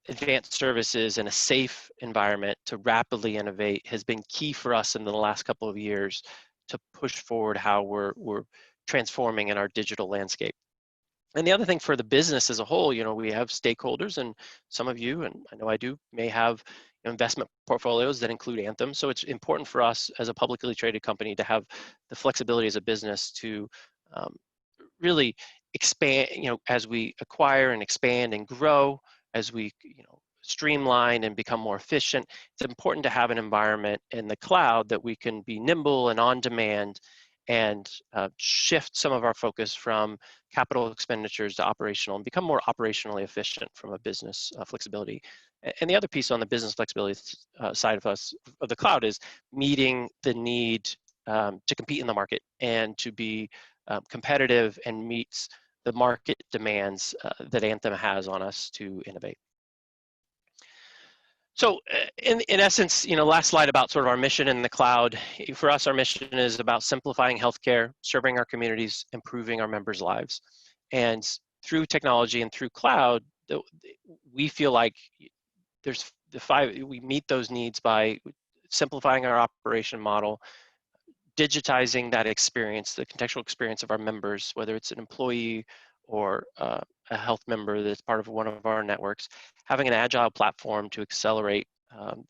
advanced services in a safe environment to rapidly innovate has been key for us in the last couple of years to push forward how we're transforming in our digital landscape. And the other thing for the business as a whole, we have stakeholders, and some of you, and I know I do, may have investment portfolios that include Anthem. So it's important for us as a publicly traded company to have the flexibility as a business to really expand, as we acquire and expand and grow, as we, streamline and become more efficient. It's important to have an environment in the cloud that we can be nimble and on demand and shift some of our focus from capital expenditures to operational and become more operationally efficient from a business flexibility. And the other piece on the business flexibility side of the cloud is meeting the need to compete in the market and to be competitive and meets the market demands that Anthem has on us to innovate. So in essence, last slide about sort of our mission in the cloud. For us, our mission is about simplifying healthcare, serving our communities, improving our members' lives. And through technology and through cloud, we feel like there's we meet those needs by simplifying our operation model, digitizing that experience, the contextual experience of our members, whether it's an employee or a health member that's part of one of our networks, having an agile platform to accelerate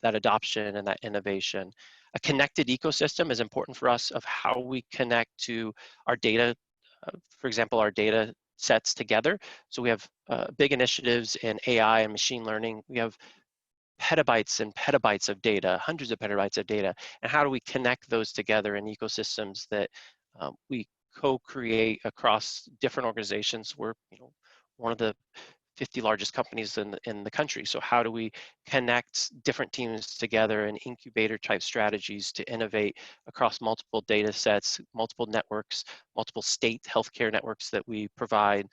that adoption and that innovation. A connected ecosystem is important for us of how we connect to our data, for example, our data sets together. So we have big initiatives in AI and machine learning. We have petabytes and petabytes of data, hundreds of petabytes of data, and how do we connect those together in ecosystems that we co-create across different organizations? We're one of the 50 largest companies in the country. So how do we connect different teams together in incubator type strategies to innovate across multiple data sets, multiple networks, multiple state healthcare networks that we provide?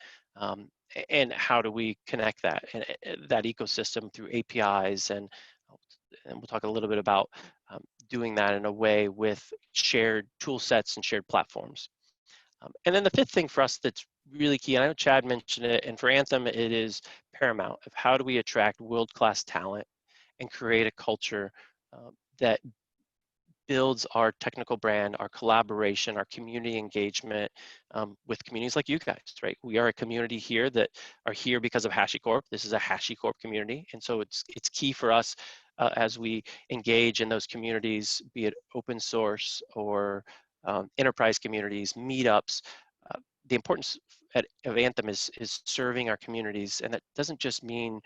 And how do we connect that ecosystem through APIs? And we'll talk a little bit about doing that in a way with shared tool sets and shared platforms. And then the fifth thing for us that's really key, and I know Chad mentioned it, and for Anthem, it is paramount of how do we attract world-class talent and create a culture that builds our technical brand, our collaboration, our community engagement with communities like you guys, right? We are a community here that are here because of HashiCorp. This is a HashiCorp community. And so it's key for us as we engage in those communities, be it open source or enterprise communities, meetups. The importance of Anthem is serving our communities. And that doesn't just mean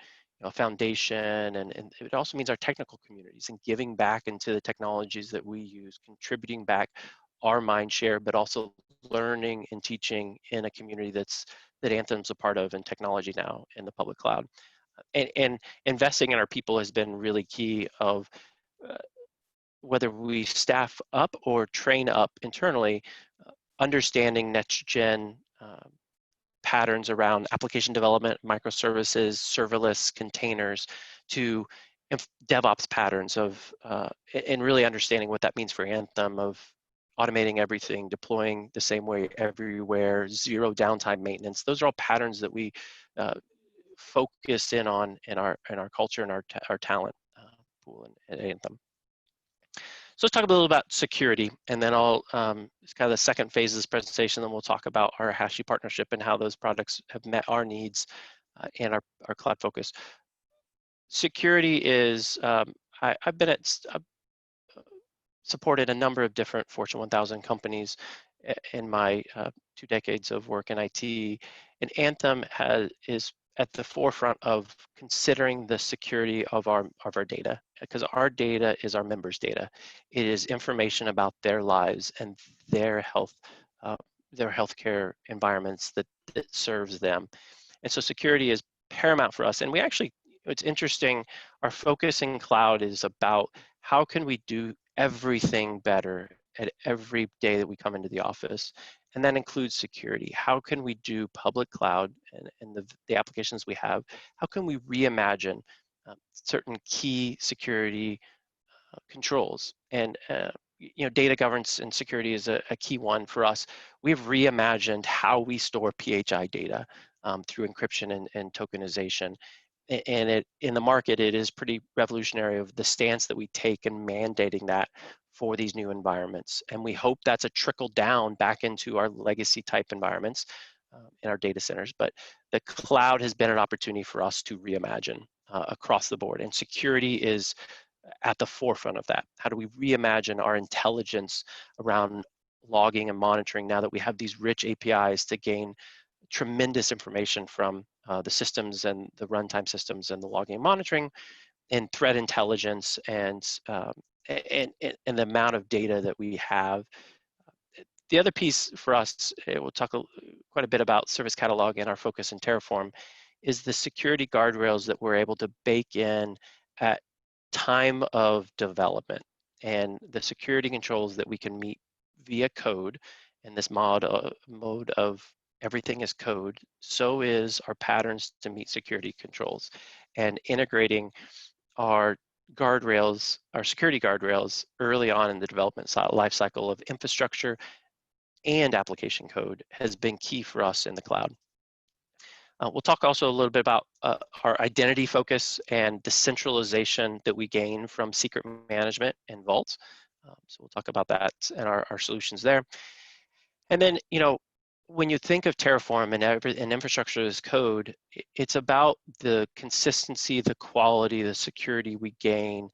a foundation, and it also means our technical communities and giving back into the technologies that we use, contributing back our mind share, but also learning and teaching in a community that Anthem's a part of in technology now in the public cloud. And investing in our people has been really key of whether we staff up or train up internally, understanding next gen patterns around application development, microservices, serverless containers, to DevOps patterns of, and really understanding what that means for Anthem of automating everything, deploying the same way everywhere, zero downtime maintenance. Those are all patterns that we focus in on in our culture and our talent pool at Anthem. So let's talk a little about security, and then I'll, it's kind of the second phase of this presentation, then we'll talk about our Hashi partnership and how those products have met our needs and our cloud focus. Security is, I've been supported a number of different Fortune 1000 companies in my 2 decades of work in IT, and Anthem is at the forefront of considering the security of our data, because our data is our members' data. It is information about their lives and their healthcare environments that serves them. And so security is paramount for us. And we actually, it's interesting, our focus in cloud is about how can we do everything better at every day that we come into the office. And that includes security. How can we do public cloud and the applications we have? How can we reimagine certain key security controls? And data governance and security is a key one for us. We've reimagined how we store PHI data through encryption and tokenization. And in the market, it is pretty revolutionary of the stance that we take in mandating that for these new environments. And we hope that's a trickle down back into our legacy type environments in our data centers. But the cloud has been an opportunity for us to reimagine across the board. And security is at the forefront of that. How do we reimagine our intelligence around logging and monitoring now that we have these rich APIs to gain tremendous information from the systems and the runtime systems and the logging and monitoring and threat intelligence and the amount of data that we have. The other piece for us, we'll talk quite a bit about Service Catalog and our focus in Terraform, is the security guardrails that we're able to bake in at time of development, and the security controls that we can meet via code in this mode of everything is code. So is our patterns to meet security controls, and integrating our guardrails, our security guardrails early on in the development life cycle of infrastructure and application code has been key for us in the cloud. We'll talk also a little bit about our identity focus and the centralization that we gain from secret management and Vault. So we'll talk about that and our solutions there. And then, when you think of Terraform and infrastructure as code, it's about the consistency, the quality, the security we gain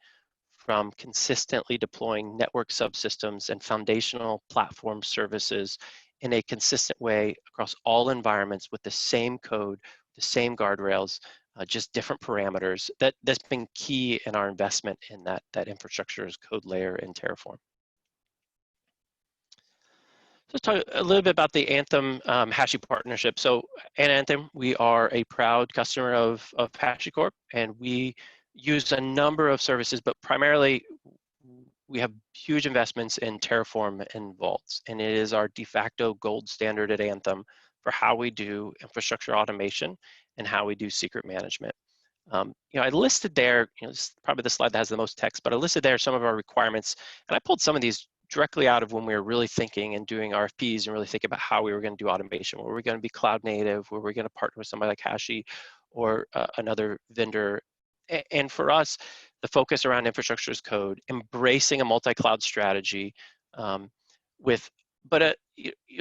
from consistently deploying network subsystems and foundational platform services in a consistent way across all environments with the same code, the same guardrails, just different parameters. That's been key in our investment in that infrastructure as code layer in Terraform. So let's talk a little bit about the Anthem Hashi partnership. So at Anthem, we are a proud customer of HashiCorp, and we use a number of services, but primarily we have huge investments in Terraform and Vaults, and it is our de facto gold standard at Anthem for how we do infrastructure automation and how we do secret management. I listed there, this is probably the slide that has the most text, but I listed there some of our requirements, and I pulled some of these directly out of when we were really thinking and doing RFPs and really thinking about how we were going to do automation. Were we going to be cloud native? Were we going to partner with somebody like Hashi or another vendor? And for us, the focus around infrastructure as code, embracing a multi-cloud strategy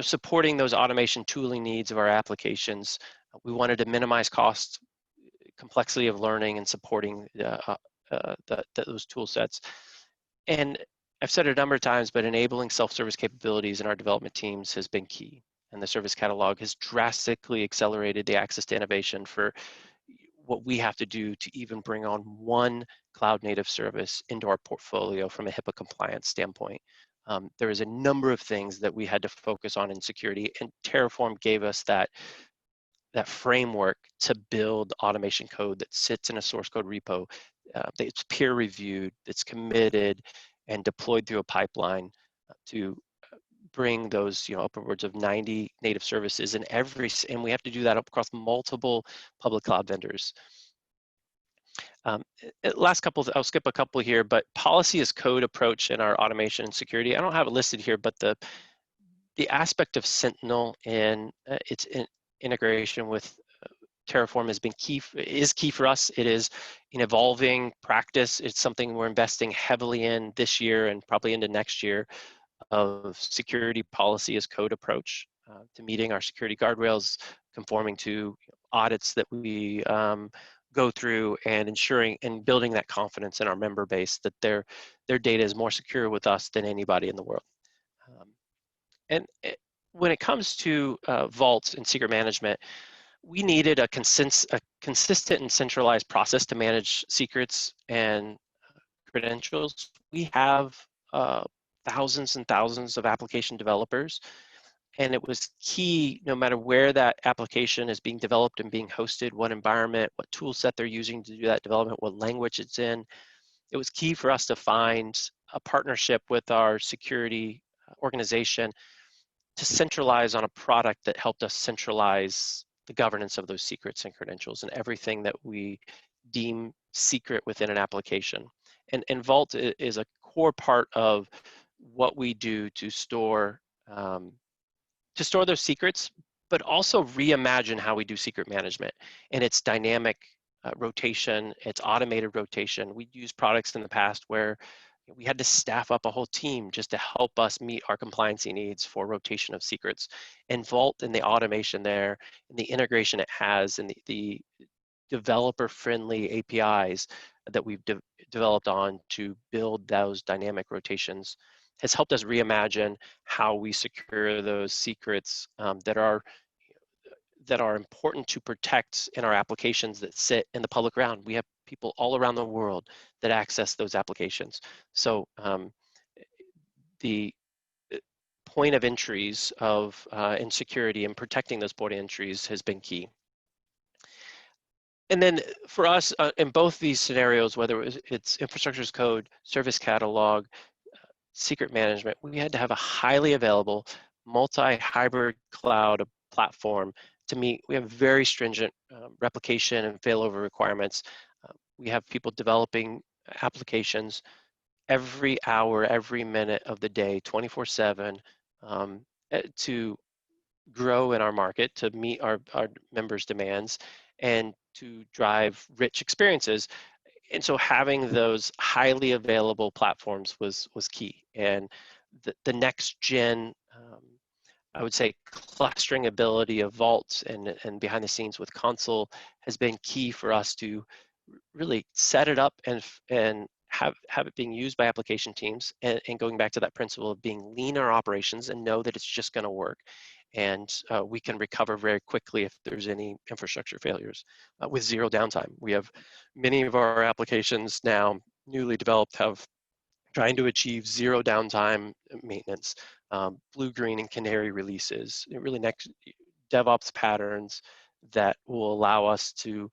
supporting those automation tooling needs of our applications. We wanted to minimize cost, complexity of learning and supporting those tool sets. And I've said it a number of times, but enabling self-service capabilities in our development teams has been key. And the Service Catalog has drastically accelerated the access to innovation for what we have to do to even bring on one cloud native service into our portfolio from a HIPAA compliance standpoint. There is a number of things that we had to focus on in security, and Terraform gave us that framework to build automation code that sits in a source code repo, that's peer reviewed, that's committed, and deployed through a pipeline to bring those upwards of 90 native services and we have to do that across multiple public cloud vendors. Last couple, I'll skip a couple here, but policy as code approach in our automation and security. I don't have it listed here, but the aspect of Sentinel and its integration with Terraform has been key for us. It is an evolving practice. It's something we're investing heavily in this year and probably into next year, of security policy as code approach to meeting our security guardrails, conforming to audits that we go through, and ensuring and building that confidence in our member base that their data is more secure with us than anybody in the world. When it comes to vaults and secret management, we needed a consistent and centralized process to manage secrets and credentials. We have thousands and thousands of application developers, and it was key, no matter where that application is being developed and being hosted, what environment, what tool set they're using to do that development, what language it's in. It was key for us to find a partnership with our security organization to centralize on a product that helped us centralize the governance of those secrets and credentials and everything that we deem secret within an application. And Vault is a core part of what we do to store those secrets, but also reimagine how we do secret management and its dynamic rotation, its automated rotation. We used products in the past where we had to staff up a whole team just to help us meet our compliancy needs for rotation of secrets. And Vault and the automation there, and the integration it has, and the developer-friendly APIs that we've developed on to build those dynamic rotations has helped us reimagine how we secure those secrets that are important to protect in our applications that sit in the public realm. We have people all around the world that access those applications. So the point of entries of in security and protecting those point of entries has been key. And then for us, in both these scenarios, whether it's infrastructure as code, service catalog, secret management, we had to have a highly available multi-hybrid cloud platform to meet. We have very stringent replication and failover requirements. We have people developing applications every hour, every minute of the day, 24/7, to grow in our market, to meet our members' demands, and to drive rich experiences. And so having those highly available platforms was key. And the next gen, I would say, clustering ability of Vault and behind the scenes with Console has been key for us to really set it up and have it being used by application teams, and going back to that principle of being lean in our operations and know that it's just going to work. And we can recover very quickly if there's any infrastructure failures with zero downtime. We have many of our applications now, newly developed, have trying to achieve zero downtime maintenance, blue, green, and canary releases, really next DevOps patterns that will allow us to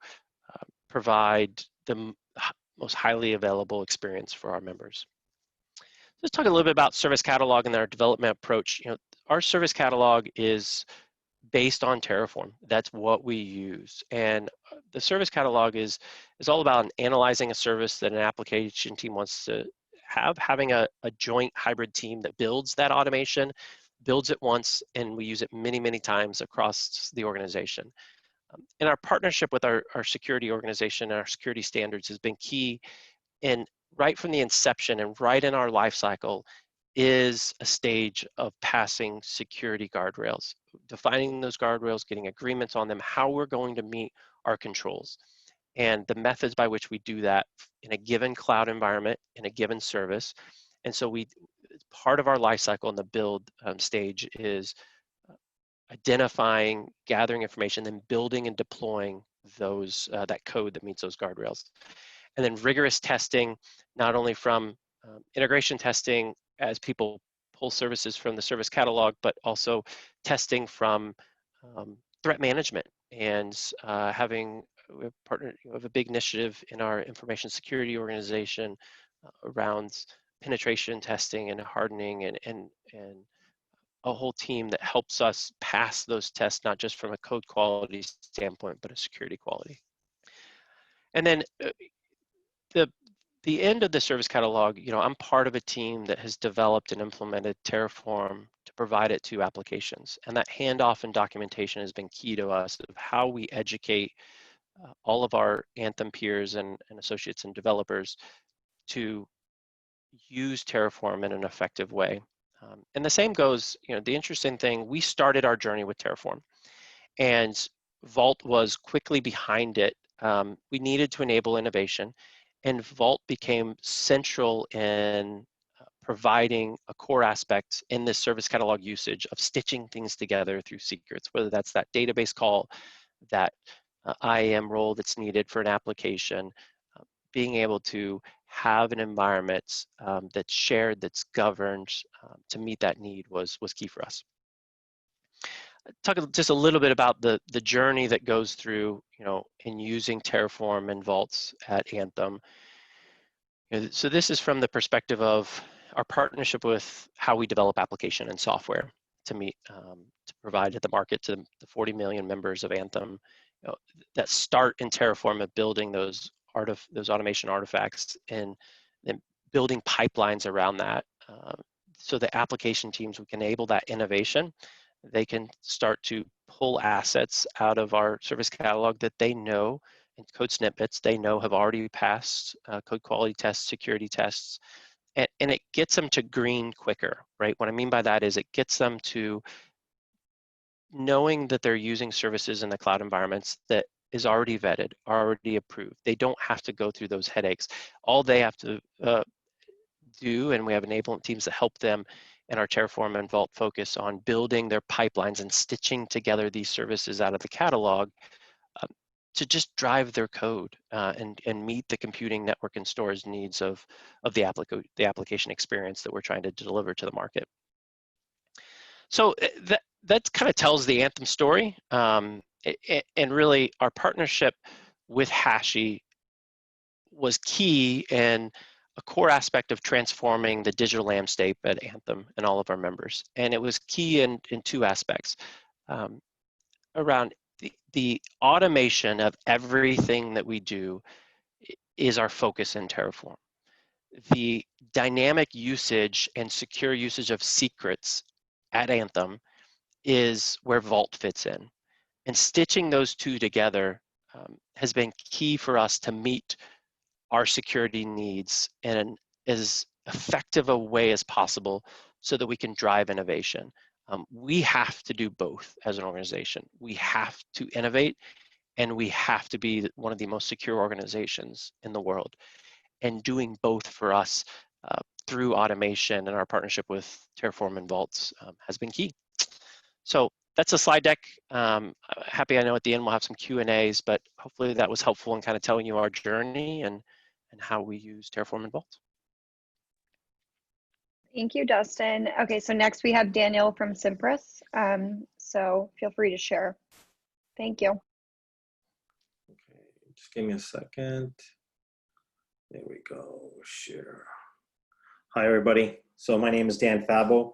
provide the most highly available experience for our members. Let's talk a little bit about service catalog and our development approach. Our service catalog is based on Terraform. That's what we use. And the service catalog is all about analyzing a service that an application team wants to have, having a joint hybrid team that builds that automation, builds it once, and we use it many, many times across the organization. And our partnership with our security organization and our security standards has been key. And right from the inception and right in our life cycle is a stage of passing security guardrails, defining those guardrails, getting agreements on them, how we're going to meet our controls, and the methods by which we do that in a given cloud environment, in a given service. And so part of our life cycle in the build stage is identifying, gathering information, then building and deploying those that code that meets those guardrails. And then rigorous testing, not only from integration testing as people pull services from the service catalog, but also testing from threat management. And we have a big initiative in our information security organization around penetration testing and hardening, and a whole team that helps us pass those tests, not just from a code quality standpoint, but a security quality. And then the end of the service catalog, I'm part of a team that has developed and implemented Terraform to provide it to applications. And that handoff and documentation has been key to us of how we educate all of our Anthem peers and associates and developers to use Terraform in an effective way. And the same goes, the interesting thing, we started our journey with Terraform, and Vault was quickly behind it. We needed to enable innovation, and Vault became central in providing a core aspect in this service catalog usage of stitching things together through secrets, whether that's that database call, that IAM role that's needed for an application, being able to have an environment that's shared, that's governed to meet that need was key for us. Talk just a little bit about the journey that goes through, in using Terraform and Vaults at Anthem. So this is from the perspective of our partnership with how we develop application and software to meet, to provide to the market to the 40 million members of Anthem that start in Terraform of building those automation artifacts and then building pipelines around that. So the application teams, we can enable that innovation. They can start to pull assets out of our service catalog that they know, and code snippets they know have already passed code quality tests, security tests, and it gets them to green quicker, right? What I mean by that is it gets them to knowing that they're using services in the cloud environments that is already vetted, already approved. They don't have to go through those headaches. All they have to do, and we have enablement teams that help them, and our Terraform and Vault focus on building their pipelines and stitching together these services out of the catalog to just drive their code and meet the computing, network, and storage needs of the application experience that we're trying to deliver to the market. So that kind of tells the Anthem story, and really our partnership with Hashi was key and a core aspect of transforming the digital landscape at Anthem and all of our members. And it was key in two aspects around the automation of everything that we do is our focus in Terraform. The dynamic usage and secure usage of secrets at Anthem is where Vault fits in. And stitching those two together has been key for us to meet our security needs in as effective a way as possible so that we can drive innovation. We have to do both as an organization. We have to innovate, and we have to be one of the most secure organizations in the world. And doing both for us through automation and our partnership with Terraform and Vaults has been key. So that's a slide deck. Happy I know at the end we'll have some Q&As, but hopefully that was helpful in kind of telling you our journey and how we use Terraform and Vault. Thank you, Dustin. Okay, so next we have Daniel from Cimpress. So feel free to share. Thank you. Okay, just give me a second. There we go, share. Hi, everybody. So my name is Dan Fabbo.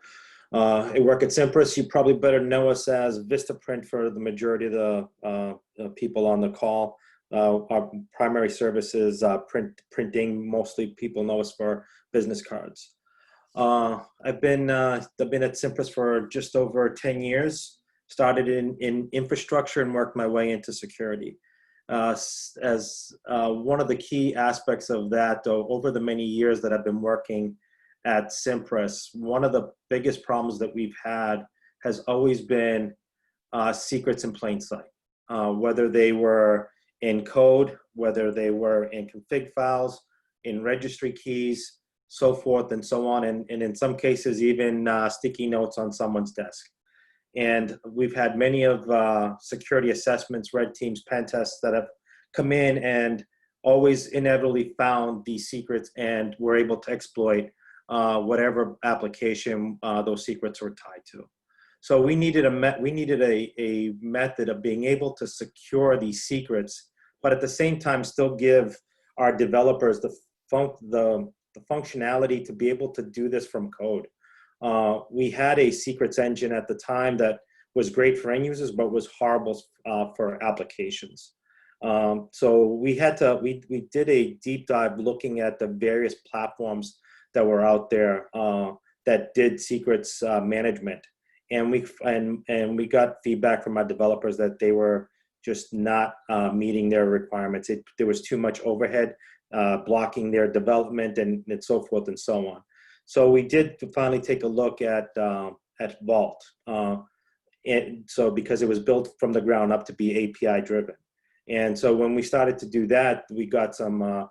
I work at Cimpress. You probably better know us as Vistaprint for the majority of the people on the call. Our primary service is printing. Mostly people know us for business cards. I've been at Cimpress for just over 10 years. Started in infrastructure and worked my way into security. As one of the key aspects of that, over the many years that I've been working at Cimpress, one of the biggest problems that we've had has always been secrets in plain sight, whether they were in code, whether they were in config files, in registry keys, so forth and so on, and in some cases even sticky notes on someone's desk. And we've had many of security assessments, red teams, pen tests that have come in and always inevitably found these secrets and were able to exploit whatever application those secrets were tied to. So we needed a method of being able to secure these secrets, but at the same time still give our developers the functionality to be able to do this from code. We had a secrets engine at the time that was great for end users, but was horrible for applications. So we did a deep dive looking at the various platforms that were out there that did secrets management, and we got feedback from our developers that they were just not meeting their requirements. There was too much overhead blocking their development and so forth and so on. So we did finally take a look at Vault, and so because it was built from the ground up to be API driven. And so when we started to do that, we got some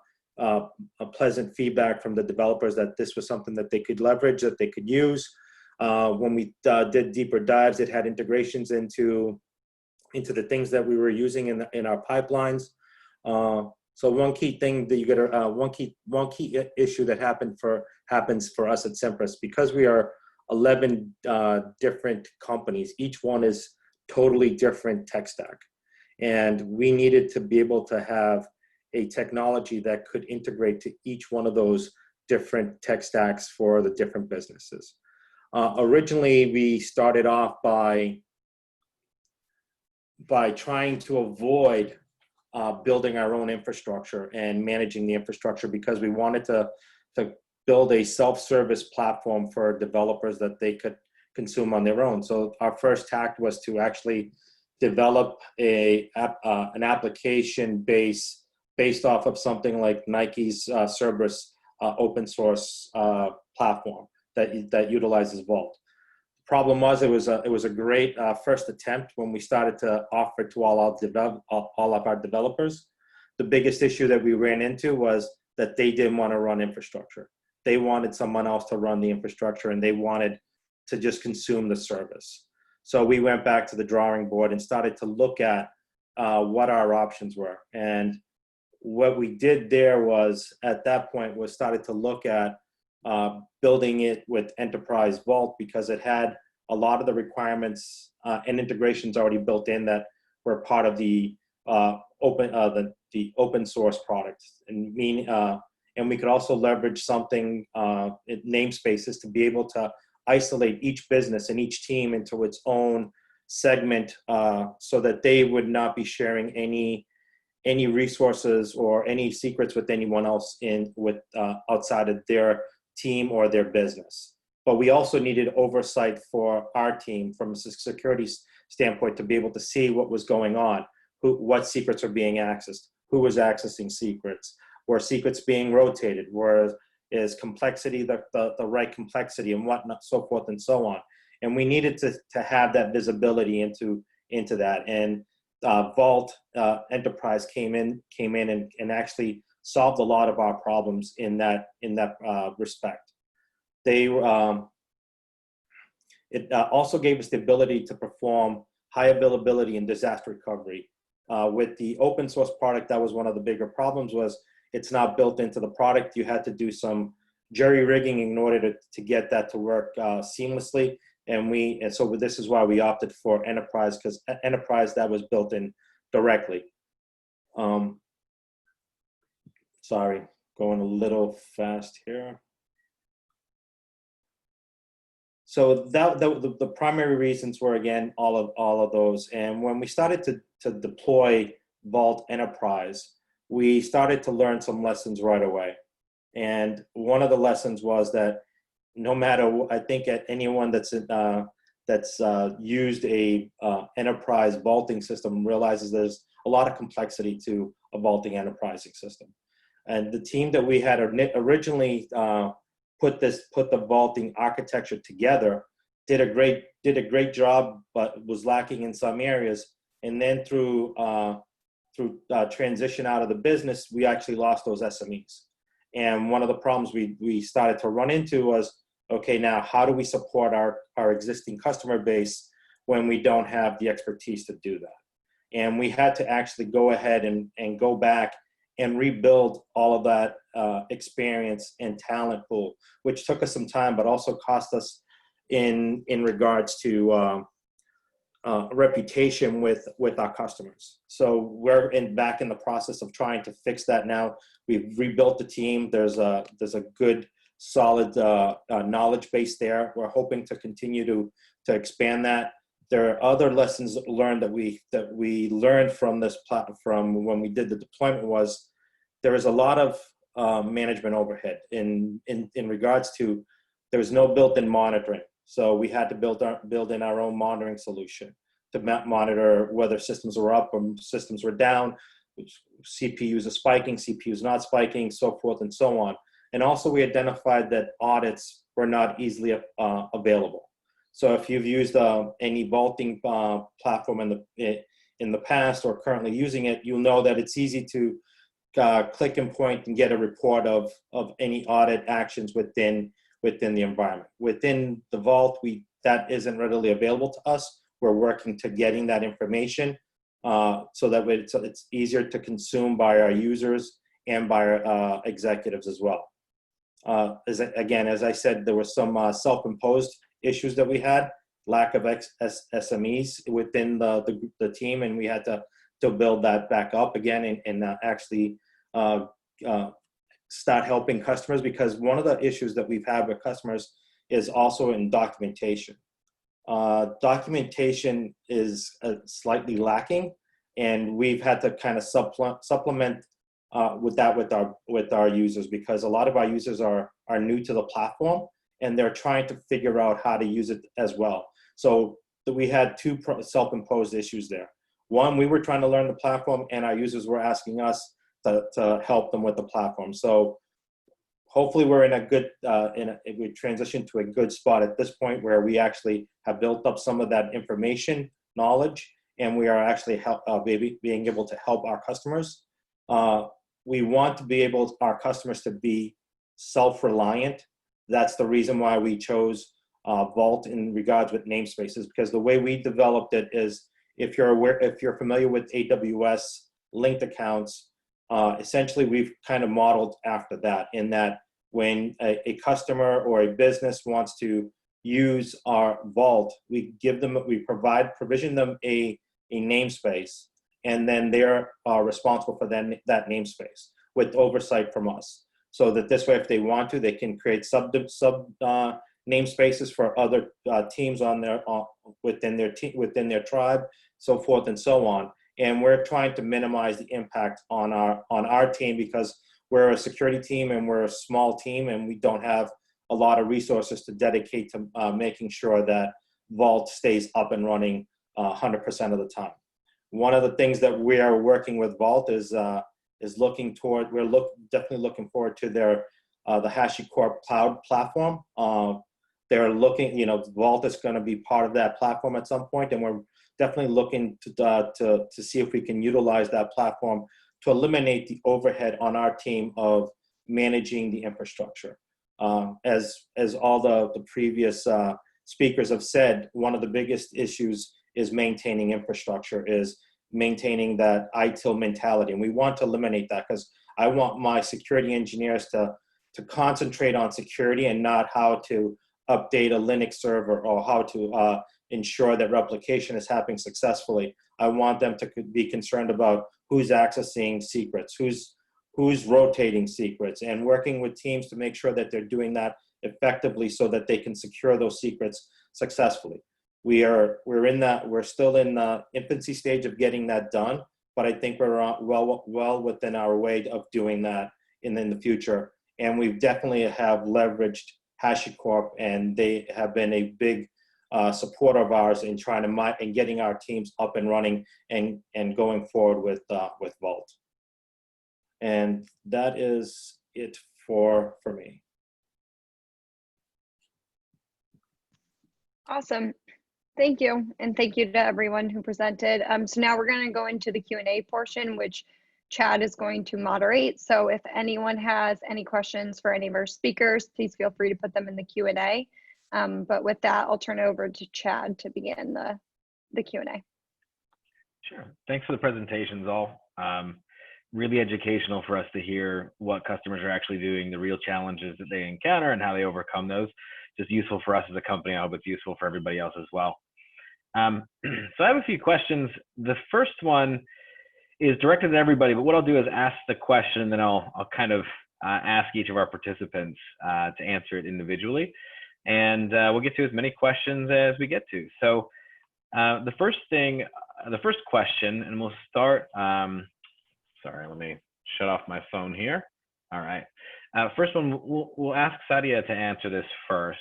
pleasant feedback from the developers that this was something that they could leverage, that they could use. When we did deeper dives, it had integrations into the things that we were using in our pipelines. So one key thing that you get, one key issue that happens for us at Cimpress, because we are 11 different companies, each one is totally different tech stack. And we needed to be able to have a technology that could integrate to each one of those different tech stacks for the different businesses. Originally, we started off by trying to avoid building our own infrastructure and managing the infrastructure, because we wanted to build a self-service platform for developers that they could consume on their own. So our first tact was to actually develop an application based off of something like Nike's Cerberus open source platform that utilizes Vault. The Problem was, it was a great first attempt when we started to offer to all of our developers. The biggest issue that we ran into was that they didn't want to run infrastructure. They wanted someone else to run the infrastructure, and they wanted to just consume the service. So we went back to the drawing board and started to look at what our options were. And what we did there was, at that point, was started to look at building it with Enterprise Vault, because it had a lot of the requirements and integrations already built in that were part of the open source product. And we could also leverage something, namespaces, to be able to isolate each business and each team into its own segment, so that they would not be sharing any resources or any secrets with anyone else outside of their team or their business. But we also needed oversight for our team from a security standpoint to be able to see what was going on, what secrets are being accessed, who was accessing secrets, were secrets being rotated, is complexity the right complexity, and whatnot, so forth and so on. And we needed to have that visibility into that. And Vault Enterprise came in and actually solved a lot of our problems in that respect. It also gave us the ability to perform high availability and disaster recovery. With the open source product, that was one of the bigger problems, was it's not built into the product. You had to do some jerry rigging in order to get that to work seamlessly. And so this is why we opted for Enterprise, because Enterprise, that was built in directly. Sorry, going a little fast here. So the primary reasons were, again, all of those. And when we started to deploy Vault Enterprise, we started to learn some lessons right away. And one of the lessons was that no matter, I think, at anyone that's used a enterprise vaulting system realizes there's a lot of complexity to a vaulting enterprising system. And the team that we had originally put the vaulting architecture together did a great job, but was lacking in some areas. And then through transition out of the business, we actually lost those SMEs. And one of the problems we started to run into was, okay, now how do we support our existing customer base when we don't have the expertise to do that? And we had to actually go ahead and go back and rebuild all of that experience and talent pool, which took us some time, but also cost us in regards to reputation with our customers. So we're back in the process of trying to fix that now. We've rebuilt the team. There's a good, solid knowledge base there. We're hoping to continue to expand that. There are other lessons learned that we learned from this from when we did the deployment. Was there is a lot of management overhead in regards to, there was no built-in monitoring. So we had to build in our own monitoring solution to monitor whether systems were up or systems were down, CPUs are spiking, CPUs not spiking, so forth and so on. And also we identified that audits were not easily available. So if you've used any vaulting platform in the past or currently using it, you'll know that it's easy to click and point and get a report of any audit actions within the environment. Within the vault, that isn't readily available to us. We're working to getting that information so that it's easier to consume by our users and by our executives as well. As I said, there were some self-imposed issues that we had, lack of SMEs within the team, and we had to build that back up again and actually start helping customers, because one of the issues that we've had with customers is also in documentation. Documentation is slightly lacking, and we've had to kind of supplement with that with our users, because a lot of our users are new to the platform and they're trying to figure out how to use it as well. So we had two self-imposed issues there. One, we were trying to learn the platform, and our users were asking us to help them with the platform. So hopefully we're in a good, we transition to a good spot at this point where we actually have built up some of that information knowledge, and we are actually being able to help our customers. We want to be able, our customers to be self-reliant. That's the reason why we chose Vault in regards with namespaces, because the way we developed it is, if you're familiar with AWS linked accounts, essentially we've kind of modeled after that, in that when a customer or a business wants to use our Vault, we provision them a namespace, and then they're responsible for that namespace with oversight from us. So that this way, if they want to, they can create sub namespaces for other teams within their tribe, so forth and so on. And we're trying to minimize the impact on our team, because we're a security team and we're a small team, and we don't have a lot of resources to dedicate to making sure that Vault stays up and running 100% of the time. One of the things that we are working with Vault is looking toward, definitely looking forward to the HashiCorp cloud platform. They're looking, Vault is going to be part of that platform at some point, and we're definitely looking to see if we can utilize that platform to eliminate the overhead on our team of managing the infrastructure. As all the previous speakers have said, one of the biggest issues is maintaining infrastructure, is maintaining that ITIL mentality. And we want to eliminate that, because I want my security engineers to concentrate on security and not how to update a Linux server or how to ensure that replication is happening successfully. I want them to be concerned about who's accessing secrets, who's rotating secrets, and working with teams to make sure that they're doing that effectively so that they can secure those secrets successfully. We're still in the infancy stage of getting that done, but I think we're well within our way of doing that in the future. And we definitely have leveraged HashiCorp, and they have been a big supporter of ours in trying to and getting our teams up and running and going forward with Vault. And that is it for me. Awesome. Thank you. And thank you to everyone who presented. So now we're going to go into the Q&A portion, which Chad is going to moderate. So if anyone has any questions for any of our speakers, please feel free to put them in the Q&A. But with that, I'll turn it over to Chad to begin the Q&A. Sure. Thanks for the presentations all. Really educational for us to hear what customers are actually doing, the real challenges that they encounter and how they overcome those. Just useful for us as a company. I hope it's useful for everybody else as well. So I have a few questions. The first one is directed at everybody, but what I'll do is ask the question, and then I'll kind of ask each of our participants to answer it individually. And we'll get to as many questions as we get to. So the first question, and we'll start, sorry, let me shut off my phone here. All right. First one, we'll ask Sadia to answer this first.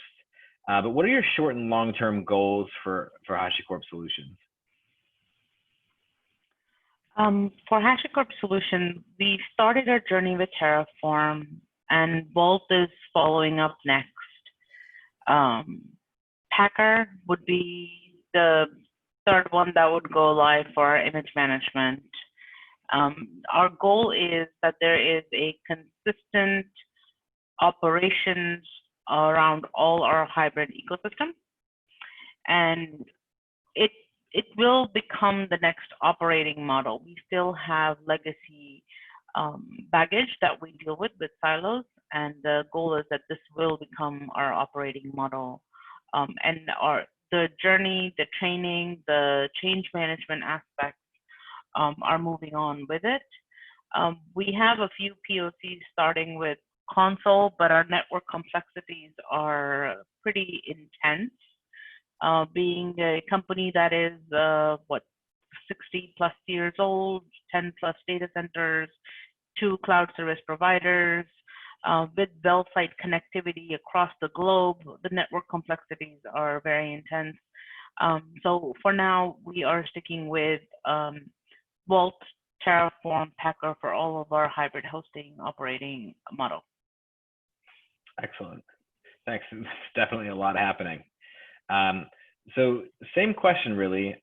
But what are your short and long-term goals for HashiCorp Solutions? For HashiCorp Solutions, we started our journey with Terraform, and Vault is following up next. Packer would be the third one that would go live for our image management. Our goal is that there is a consistent operations around all our hybrid ecosystem, and it will become the next operating model. We still have legacy baggage that we deal with silos, and the goal is that this will become our operating model. And the journey, the training, the change management aspects are moving on with it. We have a few POCs starting with console, but our network complexities are pretty intense. Being a company that is 60 plus years old, 10 plus data centers, 2 cloud service providers, with Bell site connectivity across the globe, the network complexities are very intense. So for now, we are sticking with Vault, Terraform, Packer for all of our hybrid hosting operating model. Excellent. Thanks. It's definitely a lot happening. So same question really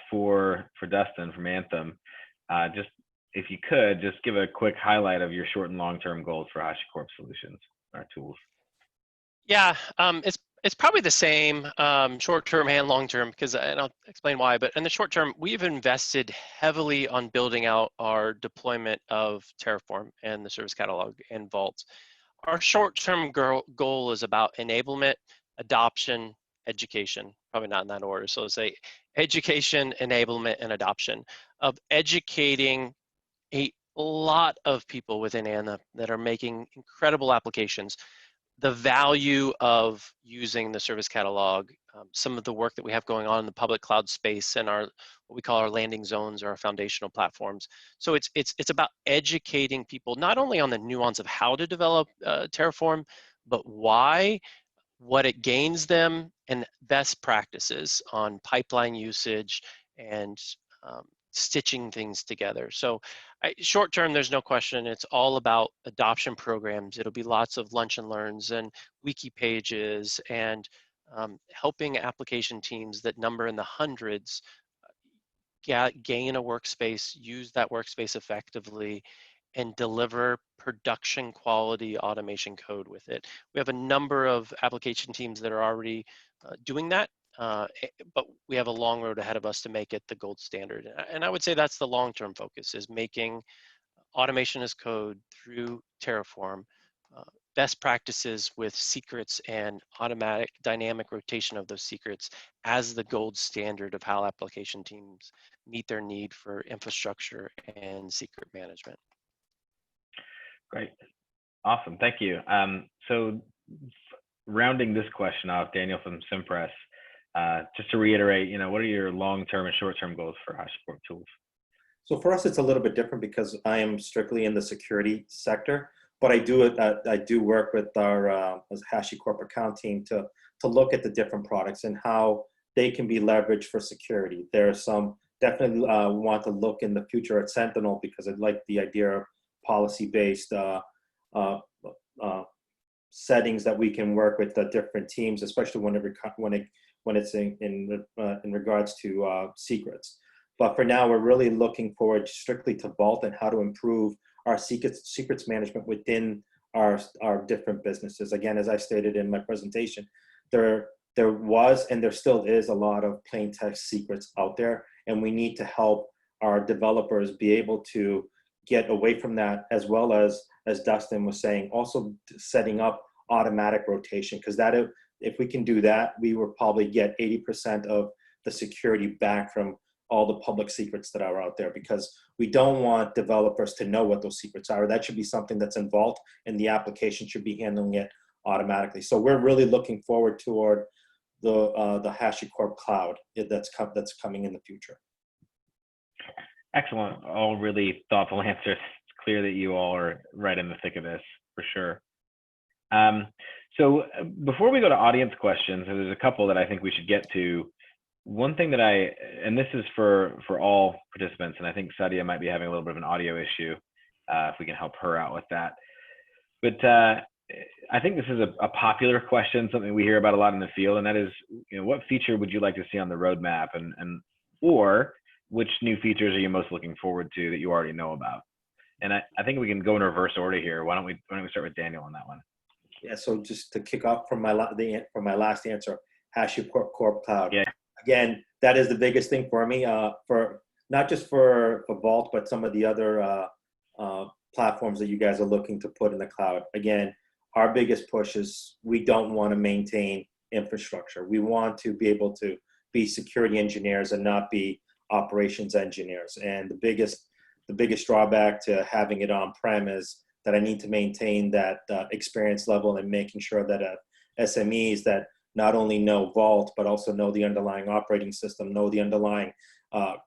for Dustin from Anthem. Just if you could just give a quick highlight of your short and long-term goals for HashiCorp solutions, our tools. Yeah, it's probably the same short-term and long-term, and I'll explain why. But in the short term, we've invested heavily on building out our deployment of Terraform and the Service Catalog and Vault. Our short-term goal is about enablement, adoption, education. Probably not in that order. So let's say education, enablement, and adoption of educating a lot of people within Anthem that are making incredible applications. The value of using the Service Catalog, some of the work that we have going on in the public cloud space and our what we call our landing zones or our foundational platforms. So it's about educating people not only on the nuance of how to develop Terraform, but why, what it gains them, and best practices on pipeline usage and stitching things together. So short term, there's no question, it's all about adoption programs. It'll be lots of lunch and learns and wiki pages and helping application teams that number in the hundreds gain a workspace, use that workspace effectively, and deliver production quality automation code with it. We have a number of application teams that are already doing that. But we have a long road ahead of us to make it the gold standard. And I would say that's the long-term focus, is making automation as code through Terraform, best practices with secrets and automatic dynamic rotation of those secrets as the gold standard of how application teams meet their need for infrastructure and secret management. Great. Awesome. Thank you. So rounding this question off, Daniel from Cimpress, just to reiterate, what are your long-term and short-term goals for HashiCorp tools? So for us, it's a little bit different because I am strictly in the security sector, but I do work with our HashiCorp account team to look at the different products and how they can be leveraged for security. There are some definitely want to look in the future at Sentinel because I like the idea of policy-based settings that we can work with the different teams, especially when it's in regards to secrets. But for now, we're really looking forward strictly to Vault and how to improve our secrets management within our different businesses. Again, as I stated in my presentation, there was and there still is a lot of plain text secrets out there, and we need to help our developers be able to get away from that, as well as Dustin was saying, also setting up automatic rotation, because that if we can do that, we will probably get 80% of the security back from all the public secrets that are out there, because we don't want developers to know what those secrets are. That should be something that's in Vault, and the application should be handling it automatically. So we're really looking forward toward the HashiCorp cloud that's coming in the future. Excellent. All really thoughtful answers. It's clear that you all are right in the thick of this, for sure. So before we go to audience questions, there's a couple that I think we should get to. One thing that and this is for all participants, and I think Sadia might be having a little bit of an audio issue, if we can help her out with that. But I think this is a popular question, something we hear about a lot in the field, and that is, what feature would you like to see on the roadmap, or which new features are you most looking forward to that you already know about? And I think we can go in reverse order here. Why don't we start with Daniel on that one? Yeah. So just to kick off from my last answer, HashiCorp Cloud. Yeah. Again, that is the biggest thing for me, for not just for Vault, but some of the other platforms that you guys are looking to put in the cloud. Again, our biggest push is we don't want to maintain infrastructure. We want to be able to be security engineers and not be operations engineers. And the biggest drawback to having it on-prem is that I need to maintain that experience level and making sure that SMEs that not only know Vault, but also know the underlying operating system, know the underlying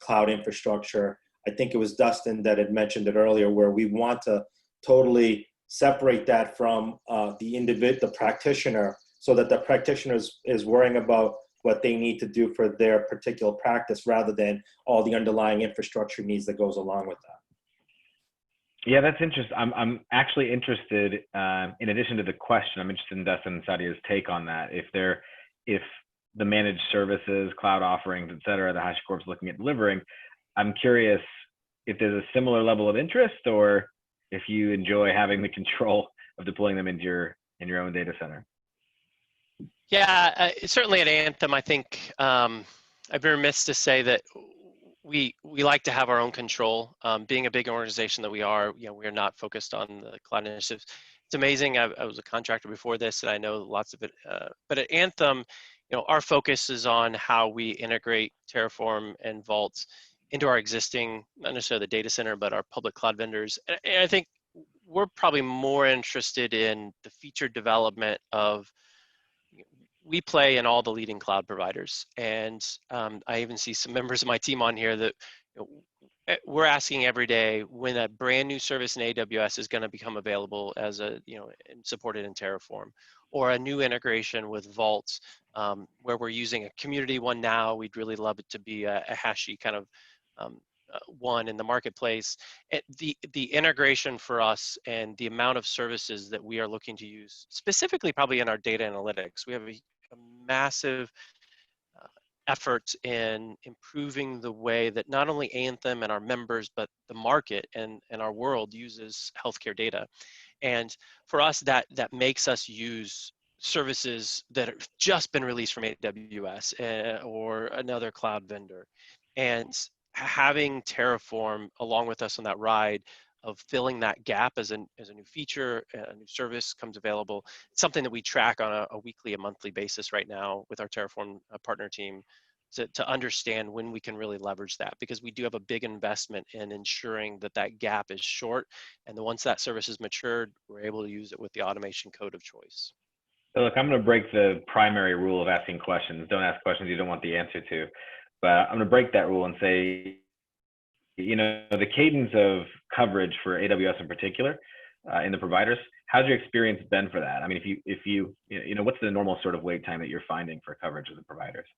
cloud infrastructure. I think it was Dustin that had mentioned it earlier, where we want to totally separate that from the practitioner, so that the practitioner is worrying about what they need to do for their particular practice, rather than all the underlying infrastructure needs that goes along with that. Yeah, that's interesting. I'm actually interested, in addition to the question, I'm interested in Dustin and Sadia's take on that. If the managed services, cloud offerings, et cetera, that HashiCorp's looking at delivering, I'm curious if there's a similar level of interest, or if you enjoy having the control of deploying them in your own data center. Yeah, certainly at Anthem, I think I'd be remiss to say that we like to have our own control. Being a big organization that we are, we are not focused on the cloud initiatives. It's amazing. I was a contractor before this, and I know lots of it. But at Anthem, our focus is on how we integrate Terraform and Vault into our existing, not necessarily the data center, but our public cloud vendors. And I think we're probably more interested in the feature development of. We play in all the leading cloud providers, and I even see some members of my team on here that we're asking every day when a brand new service in AWS is going to become available as and supported in Terraform, or a new integration with Vault, where we're using a community one now. We'd really love it to be a Hashi kind of one in the marketplace. The integration for us and the amount of services that we are looking to use, specifically probably in our data analytics, we have a massive effort in improving the way that not only Anthem and our members, but the market and our world uses healthcare data. And for us, that makes us use services that have just been released from AWS or another cloud vendor. And having Terraform along with us on that ride of filling that gap as a new feature, a new service comes available. It's something that we track on a weekly, a monthly basis right now with our Terraform partner team to understand when we can really leverage that, because we do have a big investment in ensuring that that gap is short. And once that service is matured, we're able to use it with the automation code of choice. So look, I'm going to break the primary rule of asking questions. Don't ask questions you don't want the answer to. But I'm going to break that rule and say, the cadence of coverage for AWS in particular, in the providers, how's your experience been for that? I mean, if you what's the normal sort of wait time that you're finding for coverage of the providers?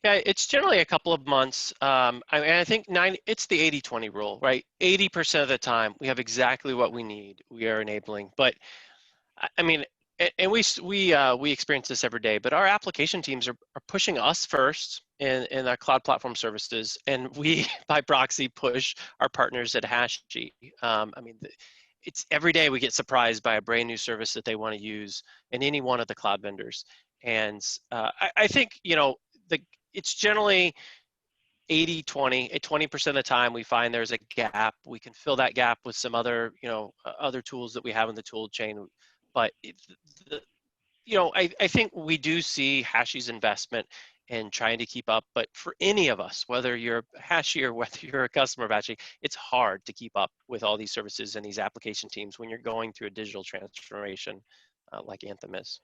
Yeah, it's generally a couple of months. I think it's the 80-20 rule, right? 80% of the time we have exactly what we need. We are enabling, but I mean, and we experience this every day, but our application teams are pushing us first in our cloud platform services, and we by proxy push our partners at Hashi. It's every day we get surprised by a brand new service that they want to use in any one of the cloud vendors. And I think it's generally 80-20. 20% of the time we find there's a gap. We can fill that gap with some other other tools that we have in the tool chain. But I think we do see Hashi's investment in trying to keep up. But for any of us, whether you're Hashi or whether you're a customer of Hashi, it's hard to keep up with all these services and these application teams when you're going through a digital transformation like Anthem is.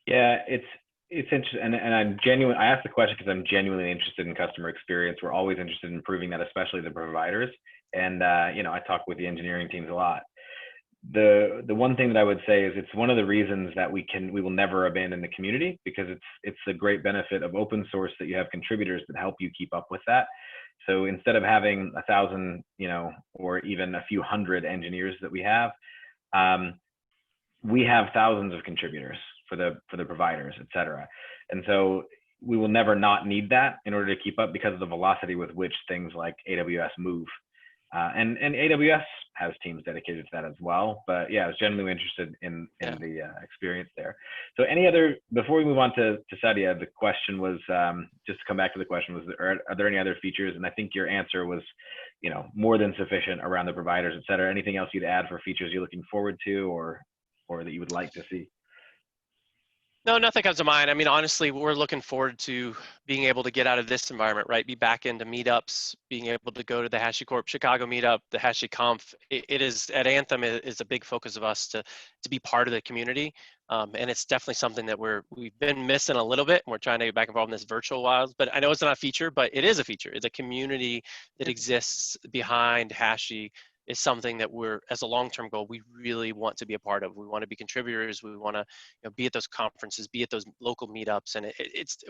Yeah, it's interesting, and I'm genuine. I asked the question because I'm genuinely interested in customer experience. We're always interested in improving that, especially the providers. And I talk with the engineering teams a lot. The one thing that I would say is it's one of the reasons that we will never abandon the community, because it's a great benefit of open source that you have contributors that help you keep up with that. So instead of having 1,000, or even a few hundred engineers that we have thousands of contributors for the providers, et cetera. And so we will never not need that in order to keep up, because of the velocity with which things like AWS move. And AWS has teams dedicated to that as well. But yeah, I was genuinely interested in the experience there. So before we move on to Sadia, the question was, just to come back to the question, are there any other features? And I think your answer was, more than sufficient around the providers, et cetera. Anything else you'd add for features you're looking forward to or that you would like to see? No, nothing comes to mind. I mean, honestly, we're looking forward to being able to get out of this environment, right? Be back into meetups, being able to go to the HashiCorp Chicago meetup, the HashiConf. It is at Anthem is a big focus of us to be part of the community, and it's definitely something that we've been missing a little bit. And we're trying to get back involved in this virtual world, but I know it's not a feature, but it is a feature. It's a community that exists behind Hashi. Is something that as a long-term goal, we really want to be a part of. We want to be contributors. We want to be at those conferences, be at those local meetups. And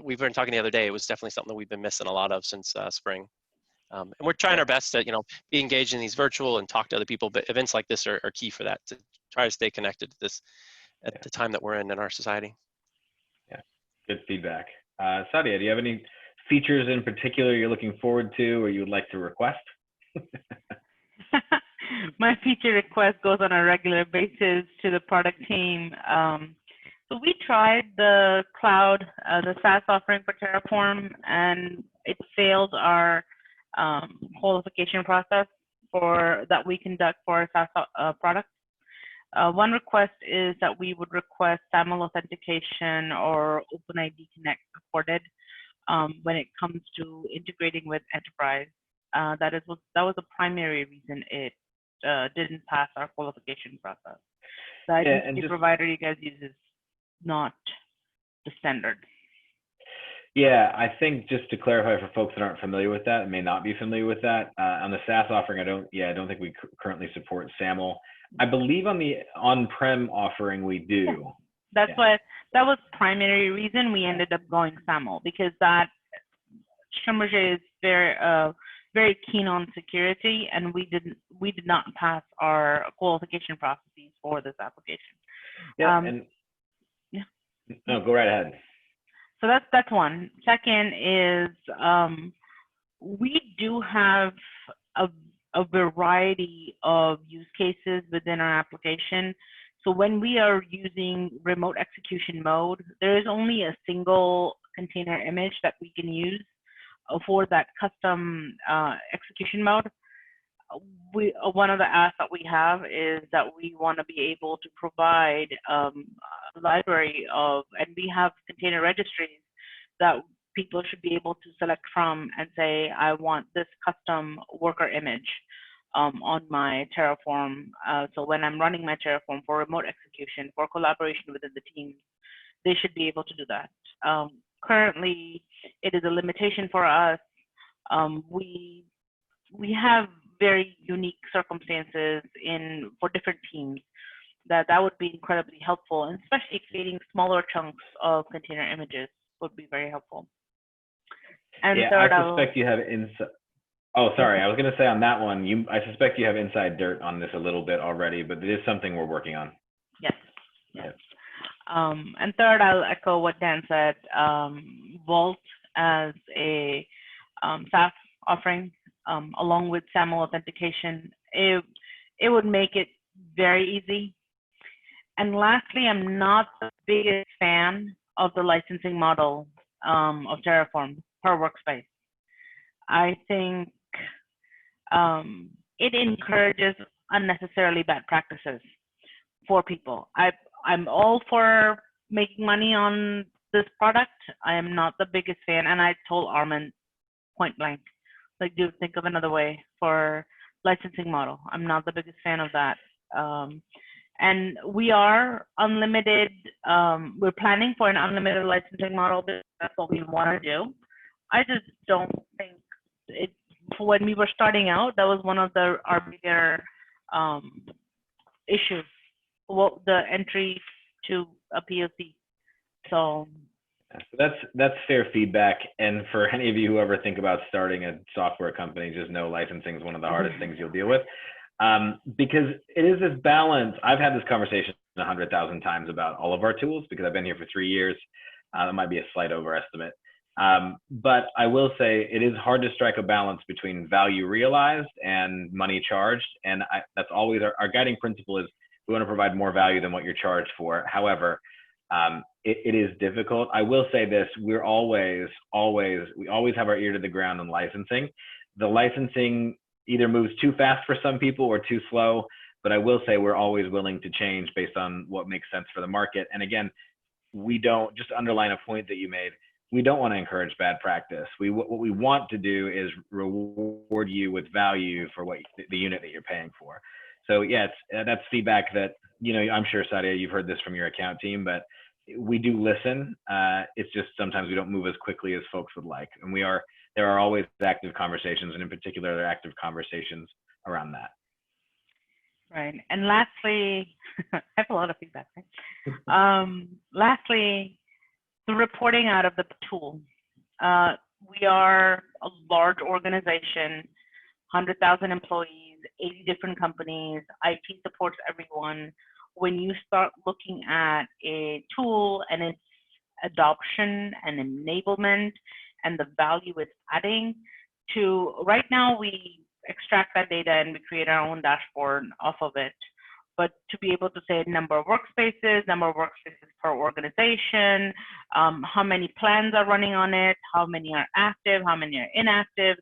we've been talking the other day, it was definitely something that we've been missing a lot of since spring. And we're trying our best to, be engaged in these virtual and talk to other people, but events like this are key for that, to try to stay connected to this at the time that we're in our society. Yeah, good feedback. Sadia, do you have any features in particular you're looking forward to or you would like to request? My feature request goes on a regular basis to the product team. So we tried the cloud, the SaaS offering for Terraform, and it failed our qualification process that we conduct for our SaaS product. One request is that we would request SAML authentication or OpenID Connect supported when it comes to integrating with enterprise. That was the primary reason it didn't pass our qualification process. The identity provider you guys use is not the standard. Yeah, I think just to clarify for folks that aren't familiar with that, may not be familiar with that, on the SaaS offering, I don't think we currently support SAML. I believe on the on-prem offering we do. That's what, that was primary reason we ended up going SAML, because that Schlumberger is very keen on security, and we did not pass our qualification processes for this application. Yeah, no, go right ahead. So that's one. Second is we do have a variety of use cases within our application. So when we are using remote execution mode, there is only a single container image that we can use for that custom execution mode. One of the asks that we have is that we want to be able to provide a library of, and we have container registries that people should be able to select from and say, I want this custom worker image on my Terraform. So when I'm running my Terraform for remote execution, for collaboration within the teams, they should be able to do that. Currently, it is a limitation for us. We have very unique circumstances for different teams that would be incredibly helpful, and especially creating smaller chunks of container images would be very helpful. And yeah, third, I suspect you have inside. Oh, sorry. I was going to say on that one, I suspect you have inside dirt on this a little bit already, but it is something we're working on. Yes. Yes. And third, I'll echo what Dan said. Vault as a SaaS offering, along with SAML authentication, it would make it very easy. And lastly, I'm not the biggest fan of the licensing model of Terraform per workspace. I think it encourages unnecessarily bad practices for people. I'm all for making money on this product. I am not the biggest fan, and I told Armin point blank, like, dude, think of another way for licensing model. I'm not the biggest fan of that. And we are unlimited. We're planning for an unlimited licensing model because that's what we want to do. I just don't think it. When we were starting out, that was one of our bigger issues. Well, the entry to a POC. So that's fair feedback. And for any of you who ever think about starting a software company, just know licensing is one of the hardest things you'll deal with. Because it is this balance. I've had this conversation 100,000 times about all of our tools because I've been here for 3 years. That might be a slight overestimate. But I will say it is hard to strike a balance between value realized and money charged. And that's always our guiding principle is we want to provide more value than what you're charged for. However, it is difficult. I will say this, we always have our ear to the ground on licensing. The licensing either moves too fast for some people or too slow, but I will say we're always willing to change based on what makes sense for the market. And again, we don't, just to underline a point that you made, we don't want to encourage bad practice. What we want to do is reward you with value for what the unit that you're paying for. So yeah, that's feedback that, I'm sure, Sadia, you've heard this from your account team, but we do listen. It's just sometimes we don't move as quickly as folks would like. And there are always active conversations, and in particular, there are active conversations around that. Right. And lastly, I have a lot of feedback. Right? Lastly, the reporting out of the tool. We are a large organization, 100,000 employees, 80 different companies, IT supports everyone. When you start looking at a tool and its adoption and enablement and the value it's adding to, right now we extract that data and we create our own dashboard off of it. But to be able to say number of workspaces per organization, how many plans are running on it, how many are active, how many are inactive,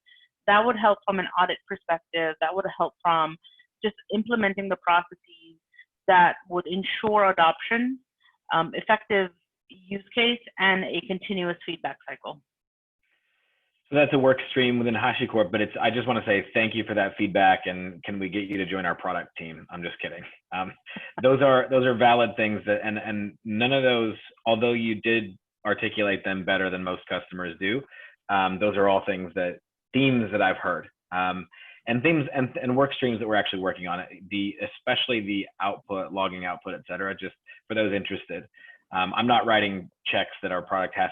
that would help from an audit perspective. That would help from just implementing the processes that would ensure adoption, effective use case, and a continuous feedback cycle. So that's a work stream within HashiCorp, but I just want to say thank you for that feedback, and can we get you to join our product team? I'm just kidding. Those are valid things that, and none of those, although you did articulate them better than most customers do, those are all themes that I've heard, and themes and work streams that we're actually working on. Especially the output, logging output, et cetera, just for those interested. I'm not writing checks that our product team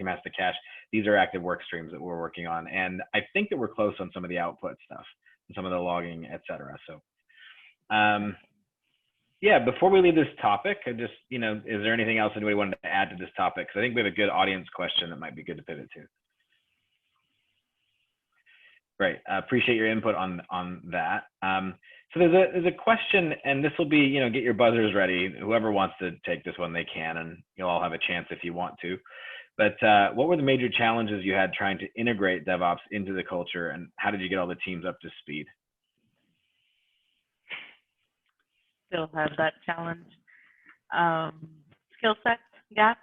has to cache. These are active work streams that we're working on. And I think that we're close on some of the output stuff, and some of the logging, et cetera. So yeah, before we leave this topic, is there anything else anybody wanted to add to this topic? Because I think we have a good audience question that might be good to pivot to. Great, appreciate your input on that. So there's a question, and this will be, get your buzzers ready. Whoever wants to take this one, they can, and you'll all have a chance if you want to. But what were the major challenges you had trying to integrate DevOps into the culture, and how did you get all the teams up to speed? Still have that challenge. Skill set gap,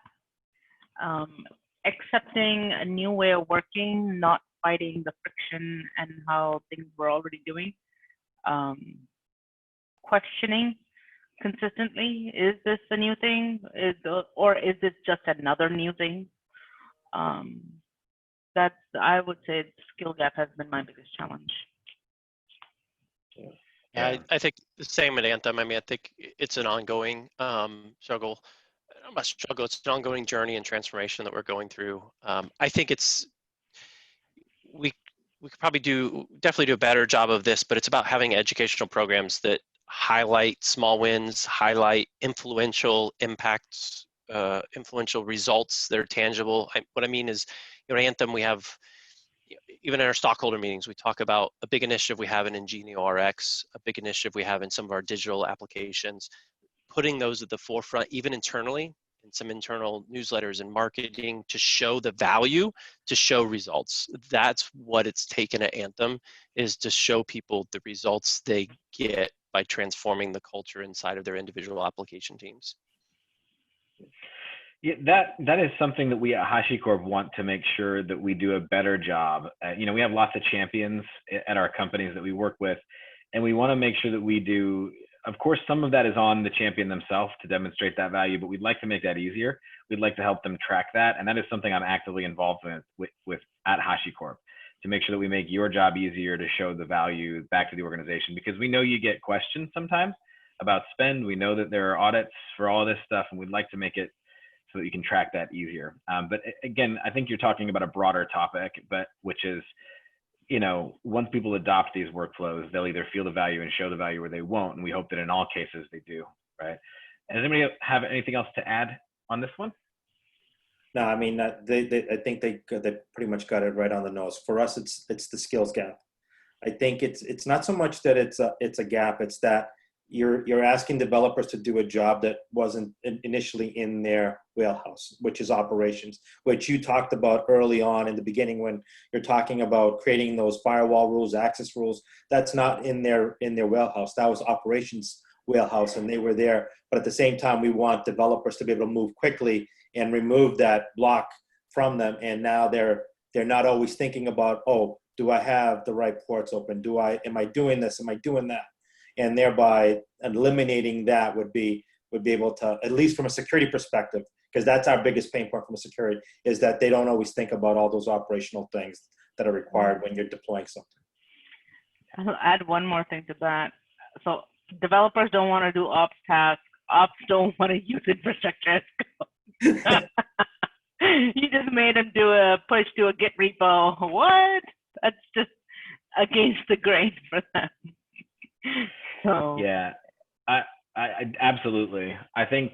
accepting a new way of working, not fighting the friction and how things were already doing. Questioning consistently, is this a new thing? Or is this just another new thing? That's, I would say, the skill gap has been my biggest challenge. Yeah, I think the same at Anthem. I mean, I think it's an ongoing struggle. Not a struggle, it's an ongoing journey and transformation that we're going through. I think we could probably definitely do a better job of this, but it's about having educational programs that highlight small wins, highlight influential impacts, influential results that are tangible. What I mean is, at Anthem, we have, even in our stockholder meetings, we talk about a big initiative we have in IngenioRx, a big initiative we have in some of our digital applications, putting those at the forefront, even internally, in some internal newsletters and marketing, to show the value, to show results. That's what it's taken at Anthem, is to show people the results they get by transforming the culture inside of their individual application teams. Yeah, that is something that we at HashiCorp want to make sure that we do a better job. We have lots of champions at our companies that we work with, and we want to make sure that we do. Of course, some of that is on the champion themselves to demonstrate that value, but we'd like to make that easier. We'd like to help them track that, and that is something I'm actively involved with at HashiCorp, to make sure that we make your job easier to show the value back to the organization, because we know you get questions sometimes about spend. We know that there are audits for all this stuff, and we'd like to make it so that you can track that easier. But again, I think you're talking about a broader topic, which is, once people adopt these workflows, they'll either feel the value and show the value, or they won't. And we hope that in all cases they do, right? And does anybody have anything else to add on this one? No, I mean, I think they pretty much got it right on the nose. For us, it's the skills gap. I think it's not so much that it's a gap. It's that you're asking developers to do a job that wasn't initially in their wheelhouse, which is operations, which you talked about early on in the beginning when you're talking about creating those firewall rules, access rules. That's not in their wheelhouse. That was operations wheelhouse, and they were there. But at the same time, we want developers to be able to move quickly and remove that block from them. And now they're not always thinking about, oh, do I have the right ports open? Am I doing this? Am I doing that? And thereby eliminating that would be able to, at least from a security perspective, because that's our biggest pain point from a security, is that they don't always think about all those operational things that are required when you're deploying something. I'll add one more thing to that. So developers don't want to do ops tasks. Ops don't want to use infrastructure as code. You just made them do a push to a Git repo. What? That's just against the grain for them. So Yeah, I absolutely. I think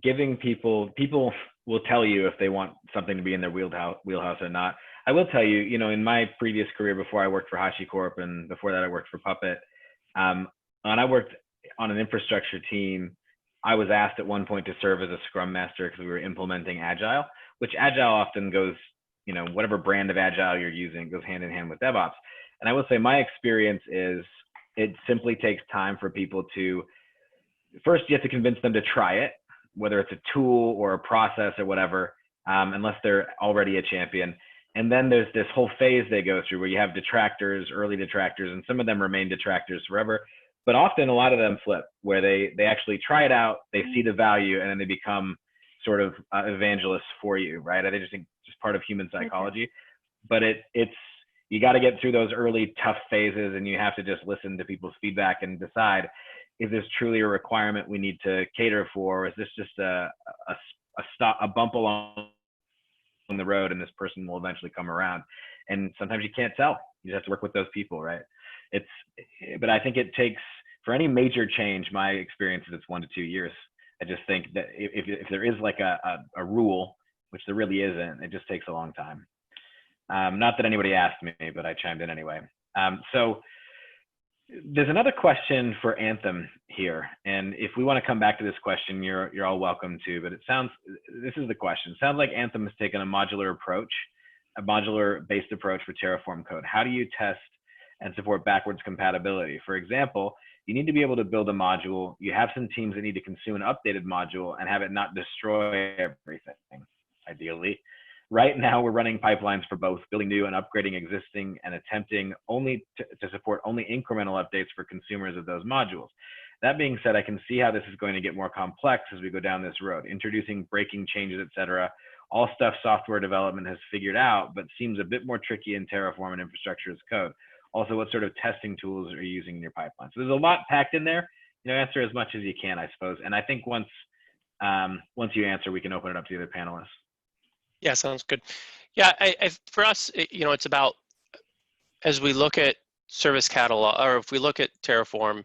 giving people will tell you if they want something to be in their wheelhouse or not. I will tell you, in my previous career before I worked for HashiCorp and before that I worked for Puppet, when I worked on an infrastructure team, I was asked at one point to serve as a Scrum Master because we were implementing Agile, which Agile often goes, whatever brand of Agile you're using goes hand in hand with DevOps. And I will say my experience is it simply takes time for people to, first you have to convince them to try it, whether it's a tool or a process or whatever, unless they're already a champion. And then there's this whole phase they go through where you have detractors, early detractors, and some of them remain detractors forever. But often a lot of them flip, where they actually try it out, they see the value, and then they become sort of evangelists for you, right? I think it's just part of human psychology. But it's you got to get through those early tough phases, and you have to just listen to people's feedback and decide, is this truly a requirement we need to cater for? Or is this just a bump along the road, and this person will eventually come around? And sometimes you can't tell. You just have to work with those people, right? But I think it takes, for any major change, my experience is it's 1 to 2 years. I just think that if there is like a rule, which there really isn't, it just takes a long time. Not that anybody asked me, but I chimed in anyway. So there's another question for Anthem here. And if we want to come back to this question, you're all welcome to, but this is the question. It sounds like Anthem has taken a modular based approach for Terraform code. How do you test and support backwards compatibility? For example, you need to be able to build a module. You have some teams that need to consume an updated module and have it not destroy everything, ideally. Right now, we're running pipelines for both building new and upgrading existing and attempting only to support only incremental updates for consumers of those modules. That being said, I can see how this is going to get more complex as we go down this road, introducing breaking changes, etc. All stuff software development has figured out, but seems a bit more tricky in Terraform and infrastructure as code. Also, what sort of testing tools are you using in your pipeline? So there's a lot packed in there. Answer as much as you can, I suppose. And I think once you answer, we can open it up to the other panelists. Yeah, sounds good. Yeah, for us, it's about, as we look at service catalog, or if we look at Terraform,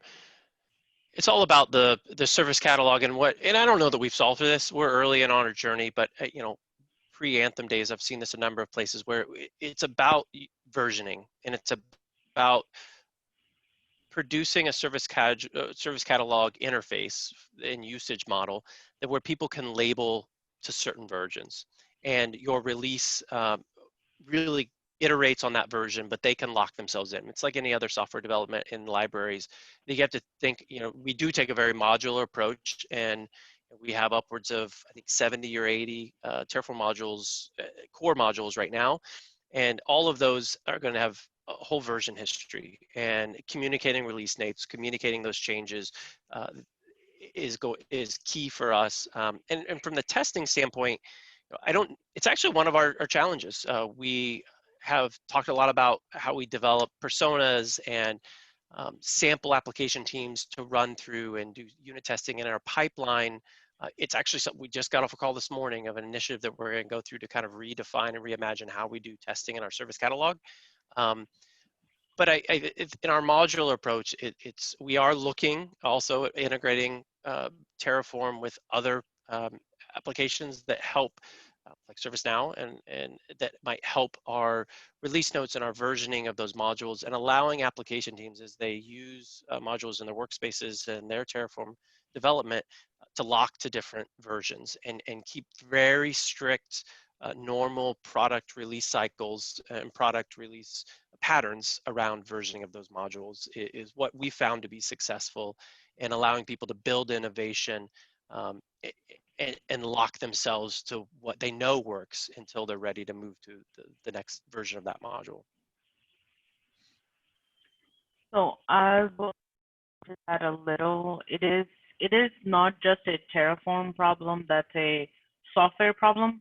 it's all about the service catalog and I don't know that we've solved for this. We're early in on our journey, but pre-Anthem days, I've seen this a number of places where it's about versioning, and it's about producing a service catalog interface and usage model where people can label to certain versions, and your release really iterates on that version, but they can lock themselves in. It's like any other software development in libraries. You have to think, we do take a very modular approach, and we have upwards of, I think, 70 or 80 Terraform modules, core modules right now. And all of those are going to have a whole version history, and communicating release notes, communicating those changes is key for us. And from the testing standpoint, it's actually one of our challenges. We have talked a lot about how we develop personas and sample application teams to run through and do unit testing in our pipeline. It's actually something we just got off a call this morning of an initiative that we're going to go through to kind of redefine and reimagine how we do testing in our service catalog. But in our modular approach, we are looking also at integrating Terraform with other applications that help, like ServiceNow, and that might help our release notes and our versioning of those modules, and allowing application teams, as they use modules in their workspaces and their Terraform development, to lock to different versions and keep very strict normal product release cycles and product release patterns around versioning of those modules is what we found to be successful in allowing people to build innovation and lock themselves to what they know works until they're ready to move to the next version of that module. So I will to that a little. It is not just a Terraform problem, that's a software problem.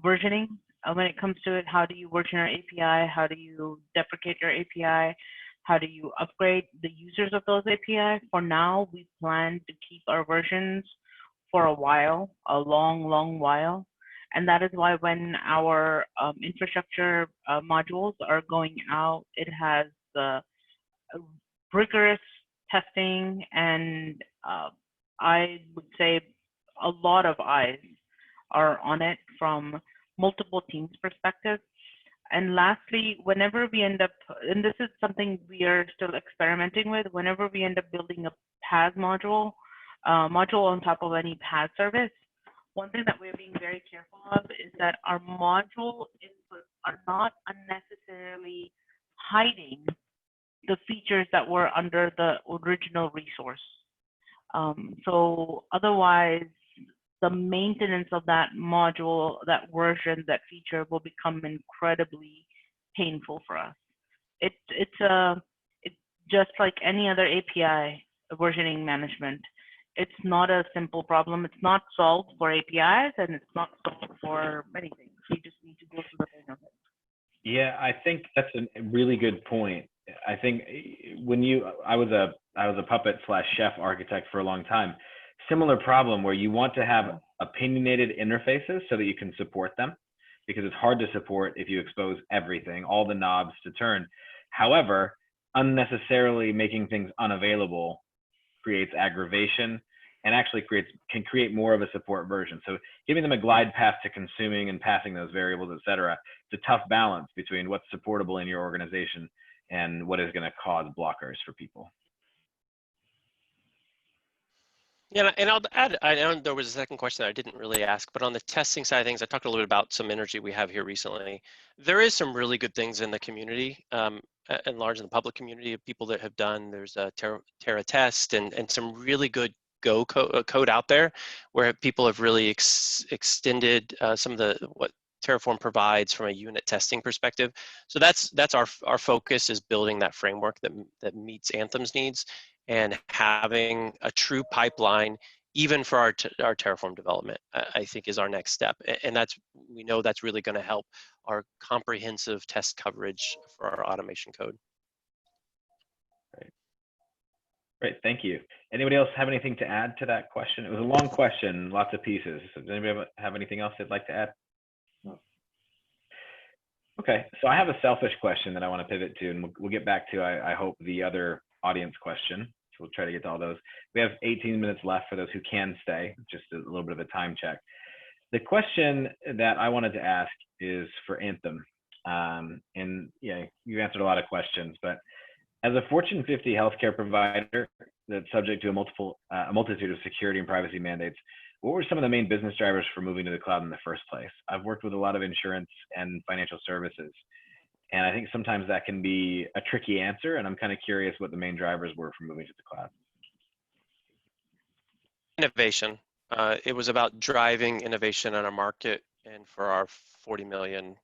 Versioning, when it comes to it, how do you version your API? How do you deprecate your API? How do you upgrade the users of those API? For now, we plan to keep our versions for a while, a long, long while. And that is why when our infrastructure modules are going out, it has rigorous testing, and I would say a lot of eyes are on it from multiple teams' perspective. And lastly, whenever we end up, and this is something we are still experimenting with, whenever we end up building a PaaS module on top of any PaaS service, one thing that we're being very careful of is that our module inputs are not unnecessarily hiding the features that were under the original resource. So otherwise, the maintenance of that module, that version, that feature will become incredibly painful for us. It's just like any other API versioning management. It's not a simple problem. It's not solved for APIs, and it's not solved for many things. You just need to go through the pain of it. Yeah, I think that's a really good point. I think when I was a puppet / chef architect for a long time. Similar problem where you want to have opinionated interfaces so that you can support them, because it's hard to support if you expose everything, all the knobs to turn. However, unnecessarily making things unavailable creates aggravation and actually can create more of a support version. So giving them a glide path to consuming and passing those variables, et cetera, it's a tough balance between what's supportable in your organization and what is going to cause blockers for people. Yeah, and I'll add, I know there was a second question that I didn't really ask, but on the testing side of things, I talked a little bit about some energy we have here recently. There is some really good things in the community, and large in the public community of people that have done. There's a Terra test and some really good Go code out there where people have really extended some of what Terraform provides from a unit testing perspective. So that's our focus, is building that framework that meets Anthem's needs, and having a true pipeline, even for our Terraform development, I think is our next step. And we know that's really going to help our comprehensive test coverage for our automation code. Great, thank you. Anybody else have anything to add to that question? It was a long question, lots of pieces. Does anybody have anything else they'd like to add? No. Okay, so I have a selfish question that I want to pivot to, and we'll get back to, I hope, the other audience question. So we'll try to get to all those. We have 18 minutes left for those who can stay, just a little bit of a time check. The question that I wanted to ask is for Anthem. And yeah, you answered a lot of questions, but as a Fortune 50 healthcare provider that's subject to a multitude of security and privacy mandates, what were some of the main business drivers for moving to the cloud in the first place? I've worked with a lot of insurance and financial services, and I think sometimes that can be a tricky answer, and I'm kind of curious what the main drivers were for moving to the cloud. Innovation. It was about driving innovation in our market and for our 40 million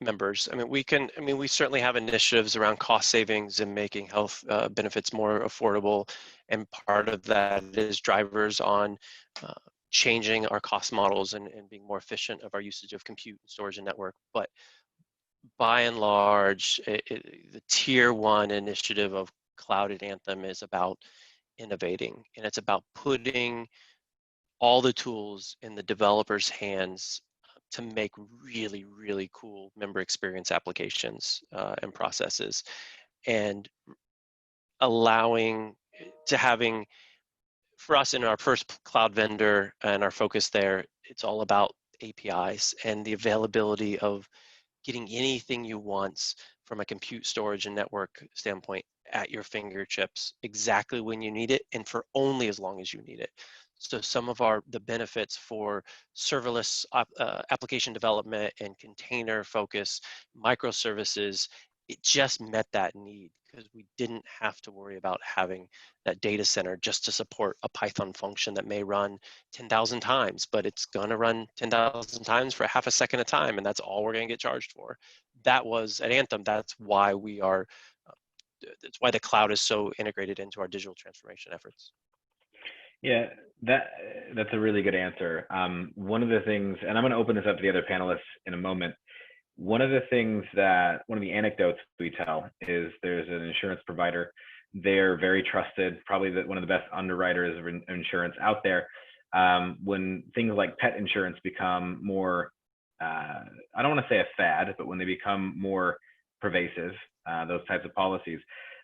members. I mean, we certainly have initiatives around cost savings and making health benefits more affordable. And part of that is drivers on changing our cost models and being more efficient of our usage of compute, storage, and network. But by and large, the tier one initiative of Cloud at Anthem is about innovating, and it's about putting all the tools in the developer's hands to make really, really cool member experience applications and processes, and allowing to having, for us in our first cloud vendor and our focus there, it's all about APIs and the availability of getting anything you want from a compute, storage, and network standpoint at your fingertips exactly when you need it and for only as long as you need it. So some of the benefits for serverless application development and container focus, microservices, it just met that need because we didn't have to worry about having that data center just to support a Python function that may run 10,000 times, but it's going to run 10,000 times for half a second at a time, and that's all we're going to get charged for. That was at Anthem. That's why that's why the cloud is so integrated into our digital transformation efforts. Yeah, that's a really good answer. One of the things, and I'm going to open this up to the other panelists in a moment. One of the anecdotes we tell is there's an insurance provider. They're very trusted, probably one of the best underwriters of insurance out there. when things like pet insurance become more, I don't want to say a fad, but when they become more pervasive, those types of policies,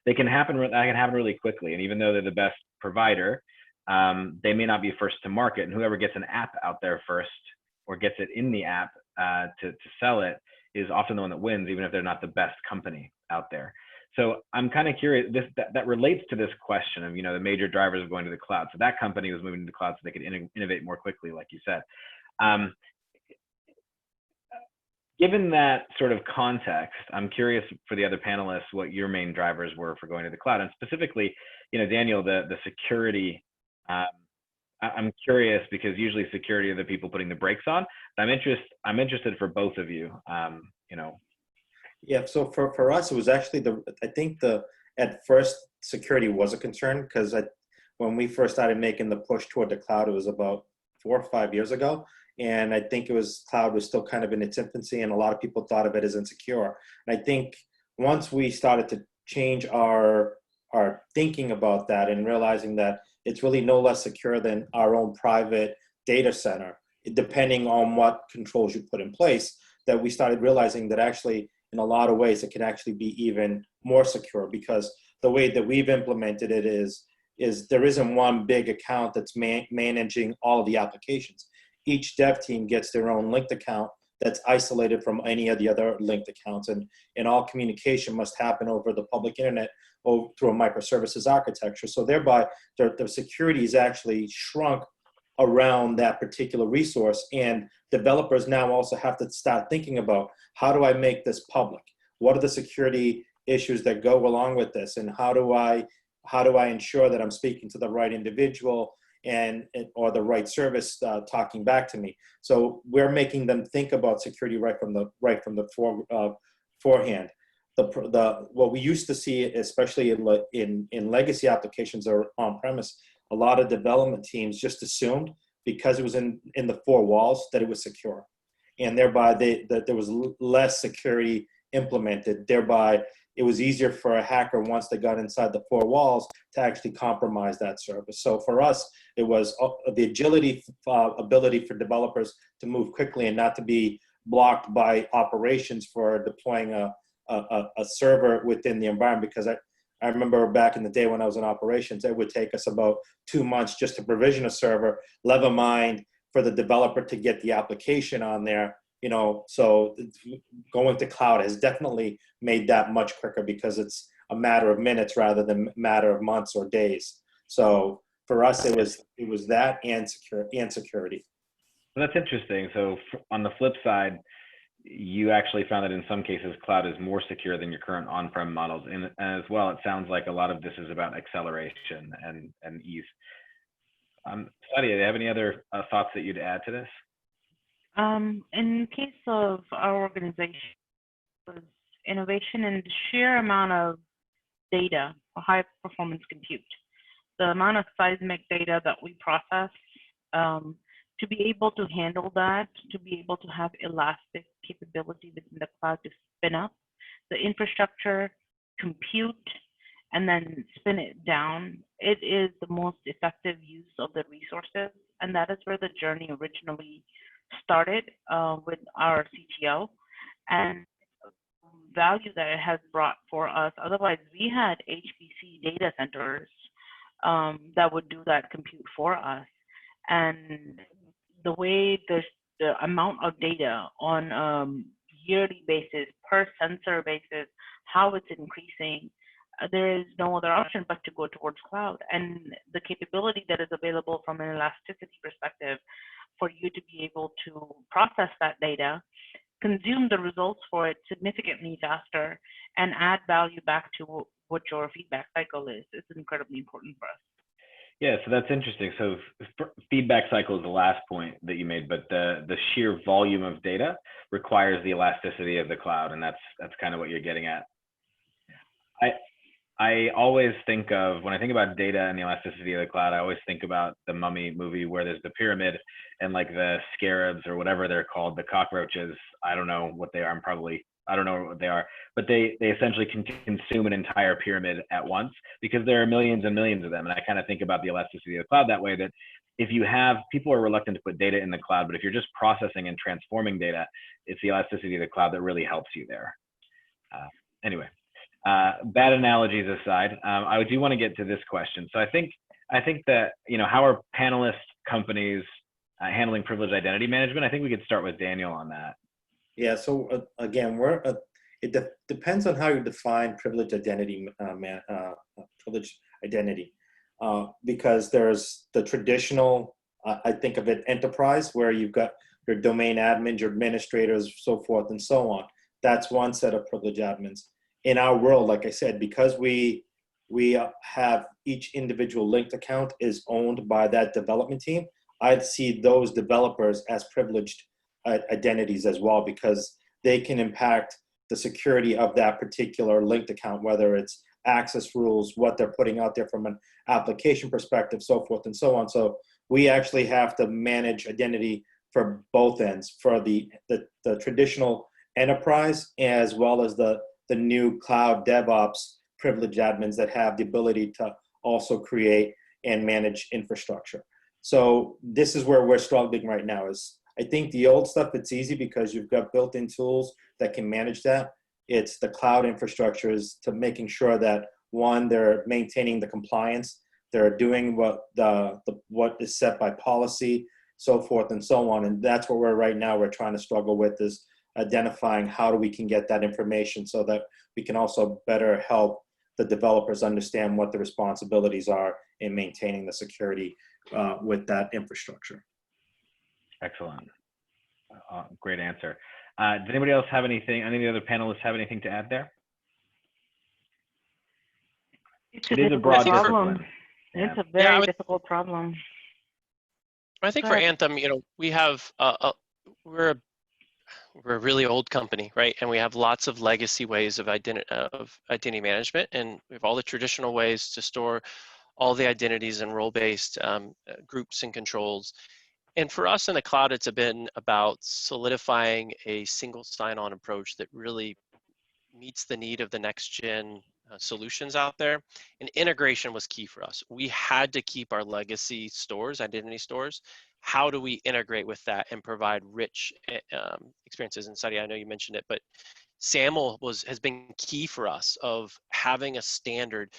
that can happen really quickly. And even though they're the best provider, they may not be first to market. And whoever gets an app out there first or gets it in the app to sell it is often the one that wins, even if they're not the best company out there. So I'm kind of curious, that relates to this question of, the major drivers of going to the cloud. So that company was moving to the cloud so they could innovate more quickly, like you said. Given that sort of context, I'm curious for the other panelists what your main drivers were for going to the cloud, and specifically, Daniel, the security. I'm curious because usually security are the people putting the brakes on. But I'm interested for both of you. Yeah. So for us, it was actually at first security was a concern because when we first started making the push toward the cloud, it was about 4 or 5 years ago. And I think cloud was still kind of in its infancy, and a lot of people thought of it as insecure. And I think once we started to change our thinking about that and realizing that it's really no less secure than our own private data center, depending on what controls you put in place, that we started realizing that actually, in a lot of ways, it can actually be even more secure, because the way that we've implemented it is there isn't one big account that's managing all of the applications. Each dev team gets their own linked account that's isolated from any of the other linked accounts, and all communication must happen over the public internet or through a microservices architecture. So thereby, the security is actually shrunk around that particular resource, and developers now also have to start thinking about, how do I make this public? What are the security issues that go along with this, and how do I ensure that I'm speaking to the right individual or the right service talking back to me? So we're making them think about security right from the forehand. What we used to see, especially in legacy applications or on premise, a lot of development teams just assumed because it was in the four walls that it was secure, and thereby that there was less security implemented. Thereby, it was easier for a hacker, once they got inside the four walls, to actually compromise that service. So for us, it was the agility, ability for developers to move quickly and not to be blocked by operations for deploying a server within the environment. Because I remember back in the day when I was in operations, it would take us about 2 months just to provision a server, never mind for the developer to get the application on there. So going to cloud has definitely made that much quicker, because it's a matter of minutes rather than a matter of months or days. So for us, it was that and security. Well, that's interesting. So on the flip side, you actually found that in some cases, cloud is more secure than your current on-prem models. And as well, it sounds like a lot of this is about acceleration and ease. Sadia, do you have any other thoughts that you'd add to this? In case of our organization, was innovation and the sheer amount of data for high performance compute. The amount of seismic data that we process, to be able to handle that, to be able to have elastic capability within the cloud to spin up the infrastructure, compute, and then spin it down, it is the most effective use of the resources. And that is where the journey originally started with our CTO, and value that it has brought for us. Otherwise, we had HPC data centers that would do that compute for us. And the way the amount of data on yearly basis, per sensor basis, how it's increasing, there is no other option but to go towards cloud. And the capability that is available from an elasticity perspective for you to be able to process that data, consume the results for it significantly faster, and add value back to what your feedback cycle is incredibly important for us. Yeah, so that's interesting. So feedback cycle is the last point that you made, but the sheer volume of data requires the elasticity of the cloud, and that's kind of what you're getting at. I always think of, when I think about data and the elasticity of the cloud, I always think about the Mummy movie where there's the pyramid and like the scarabs or whatever they're called, the cockroaches. I don't know what they are. I don't know what they are, but they essentially can consume an entire pyramid at once because there are millions and millions of them. And I kind of think about the elasticity of the cloud that way, that if you have, people are reluctant to put data in the cloud, but if you're just processing and transforming data, it's the elasticity of the cloud that really helps you there. Anyway, bad analogies aside, I do want to get to this question. So I think that, how are panelist companies handling privileged identity management? I think we could start with Daniel on that. Yeah, so again, it depends on how you define privileged identity, because there's the traditional, I think of it, enterprise, where you've got your domain admins, your administrators, so forth and so on. That's one set of privileged admins. In our world, like I said, because we have each individual linked account is owned by that development team, I'd see those developers as privileged identities as well, because they can impact the security of that particular linked account, whether it's access rules, what they're putting out there from an application perspective, so forth and so on. So we actually have to manage identity for both ends, for the traditional enterprise as well as the new cloud DevOps privileged admins that have the ability to also create and manage infrastructure. So this is where we're struggling right now. Is I think the old stuff, it's easy because you've got built-in tools that can manage that. It's the cloud infrastructures to making sure that, one, they're maintaining the compliance, they're doing what is set by policy, so forth and so on. And that's what we're trying to struggle with, is identifying how we can get that information so that we can also better help the developers understand what the responsibilities are in maintaining the security with that infrastructure. Excellent. Great answer. Does anybody else have anything, any of the other panelists have anything to add there? It is a broad problem. It's a very difficult problem. I think for Anthem, we have we're a really old company, right? And we have lots of legacy ways of identity management, and we have all the traditional ways to store all the identities and role-based groups and controls. And for us in the cloud, it's been about solidifying a single sign-on approach that really meets the need of the next-gen solutions out there. And integration was key for us. We had to keep our legacy stores, identity stores. How do we integrate with that and provide rich experiences? And Sadia, I know you mentioned it, but SAML has been key for us of having a standard.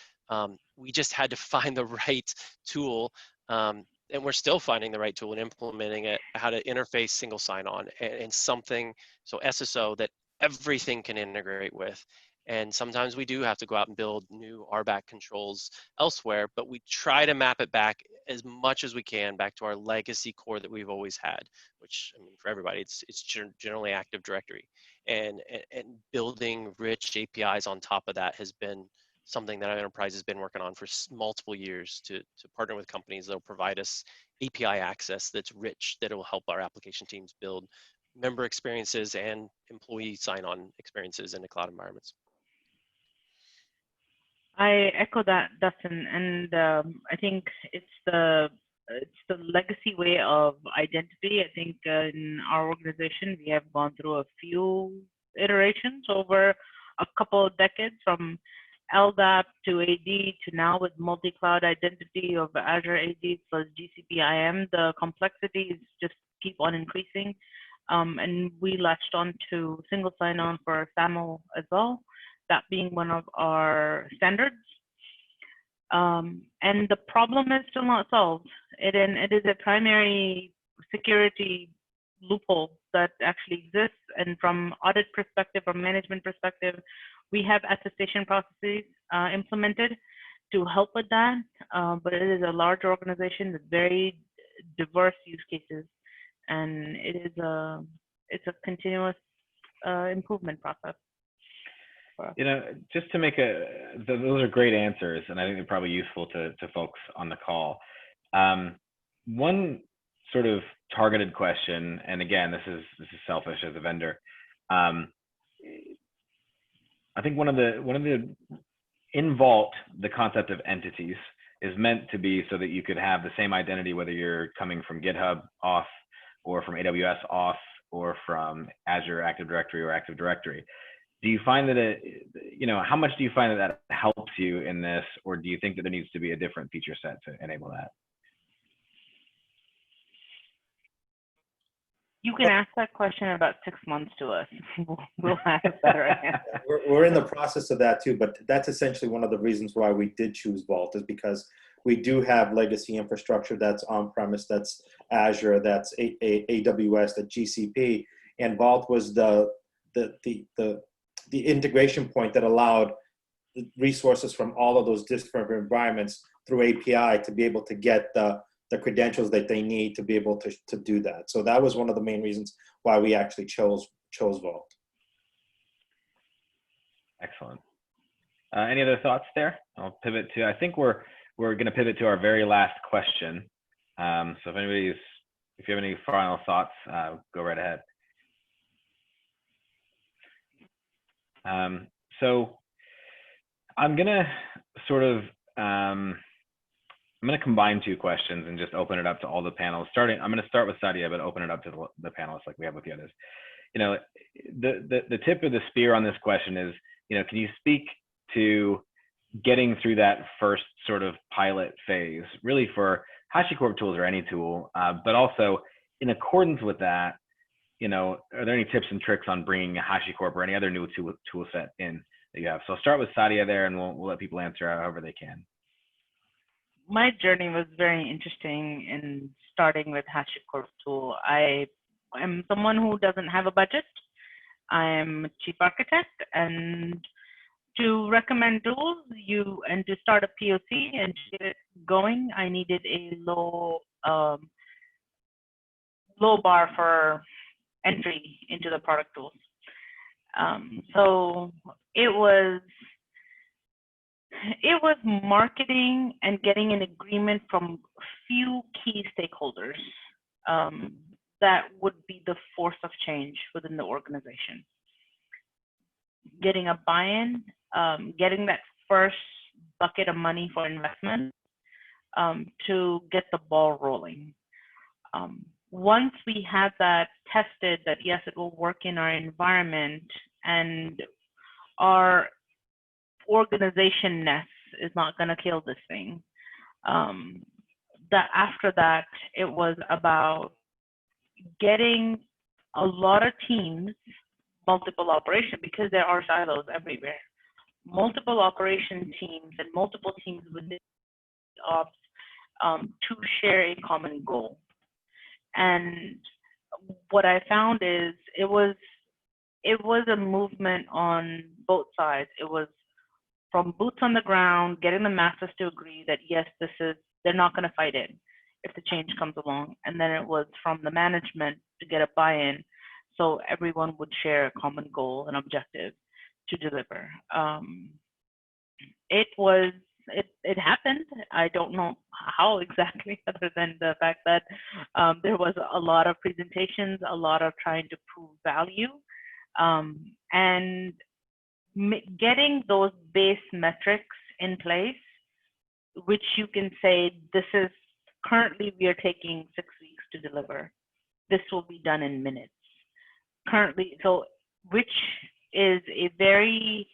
We just had to find the right tool, and we're still finding the right tool and implementing it, how to interface single sign-on and something, so SSO, that everything can integrate with. And sometimes we do have to go out and build new RBAC controls elsewhere, but we try to map it back as much as we can back to our legacy core that we've always had, which, I mean, for everybody, it's generally Active Directory. And building rich APIs on top of that has been something that our enterprise has been working on for multiple years, to partner with companies that will provide us API access that's rich, that will help our application teams build member experiences and employee sign-on experiences in the cloud environments. I echo that, Dustin, and I think it's the legacy way of identity. I think in our organization, we have gone through a few iterations over a couple of decades, from LDAP to AD to now with multi-cloud identity of Azure AD plus GCP IAM. The complexities just keep on increasing, and we latched on to single sign-on for SAML as well, that being one of our standards. And the problem is still not solved. It is a primary security loophole that actually exists. And from audit perspective or management perspective, we have attestation processes implemented to help with that. But it is a large organization with very diverse use cases, and it's a continuous improvement process. Just to make those are great answers, and I think they're probably useful to folks on the call. One sort of targeted question, and again, this is selfish as a vendor. I think one of the in Vault, the concept of entities is meant to be so that you could have the same identity whether you're coming from GitHub auth or from AWS auth or from Azure Active Directory or Active Directory. Do you find that how much do you find that helps you in this, or do you think that there needs to be a different feature set to enable that? You can ask that question in about 6 months to us. We'll have a better answer. We're in the process of that too, but that's essentially one of the reasons why we did choose Vault, is because we do have legacy infrastructure that's on-premise, that's Azure, that's AWS, that's GCP, and Vault was the integration point that allowed resources from all of those different environments through API to be able to get the credentials that they need to be able to do that. So that was one of the main reasons why we actually chose Vault. Excellent. Any other thoughts there? I'll pivot to, I think we're going to pivot to our very last question. So if you have any final thoughts, go right ahead. So I'm going to sort of, I'm going to combine two questions and just open it up to all the panels. I'm going to start with Sadia, but open it up to the panelists like we have with the others. You know, the tip of the spear on this question is, you know, can you speak to getting through that first sort of pilot phase, really for HashiCorp tools or any tool, but also in accordance with that, you know, are there any tips and tricks on bringing a HashiCorp or any other new tool set in that you have? So I'll start with Sadia there, and we'll let people answer however they can. My journey was very interesting in starting with HashiCorp tool. I am someone who doesn't have a budget. I am a chief architect, and to recommend tools and to start a POC and to get it going, I needed a low bar for entry into the product tools. So it was marketing and getting an agreement from few key stakeholders that would be the force of change within the organization. Getting a buy-in, getting that first bucket of money for investment to get the ball rolling. Once we had that tested, that yes, it will work in our environment and our organization-ness is not going to kill this thing. That after that, it was about getting a lot of teams, multiple operation, because there are silos everywhere. Multiple operation teams and multiple teams within ops to share a common goal. And what I found is it was a movement on both sides. It was from boots on the ground, getting the masses to agree that yes, they're not going to fight it if the change comes along. And then it was from the management to get a buy-in so everyone would share a common goal and objective to deliver. It happened. I don't know how exactly, other than the fact that there was a lot of presentations, a lot of trying to prove value, and getting those base metrics in place, which you can say, this is currently we are taking 6 weeks to deliver. This will be done in minutes. Currently, so which is a very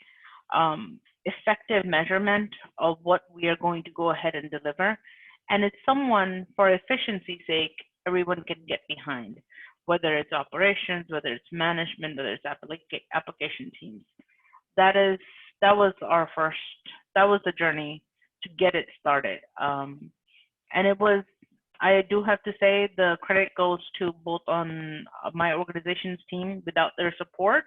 effective measurement of what we are going to go ahead and deliver. And it's someone, for efficiency's sake, everyone can get behind, whether it's operations, whether it's management, whether it's application teams. That was the journey to get it started. And it was, I do have to say, the credit goes to both on my organization's team. Without their support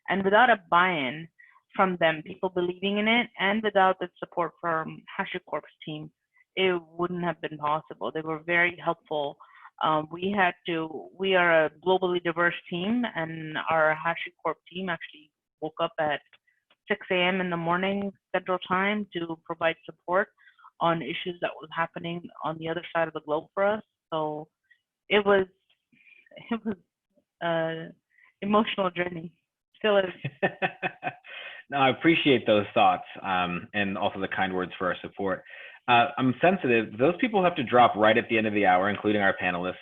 and without a buy-in from them, people believing in it, and without the support from HashiCorp's team, it wouldn't have been possible. They were very helpful. We are a globally diverse team, and our HashiCorp team actually woke up at 6 a.m. in the morning Central Time to provide support on issues that was happening on the other side of the globe for us. So it was an emotional journey. Still is. No, I appreciate those thoughts and also the kind words for our support. I'm sensitive. Those people have to drop right at the end of the hour, including our panelists.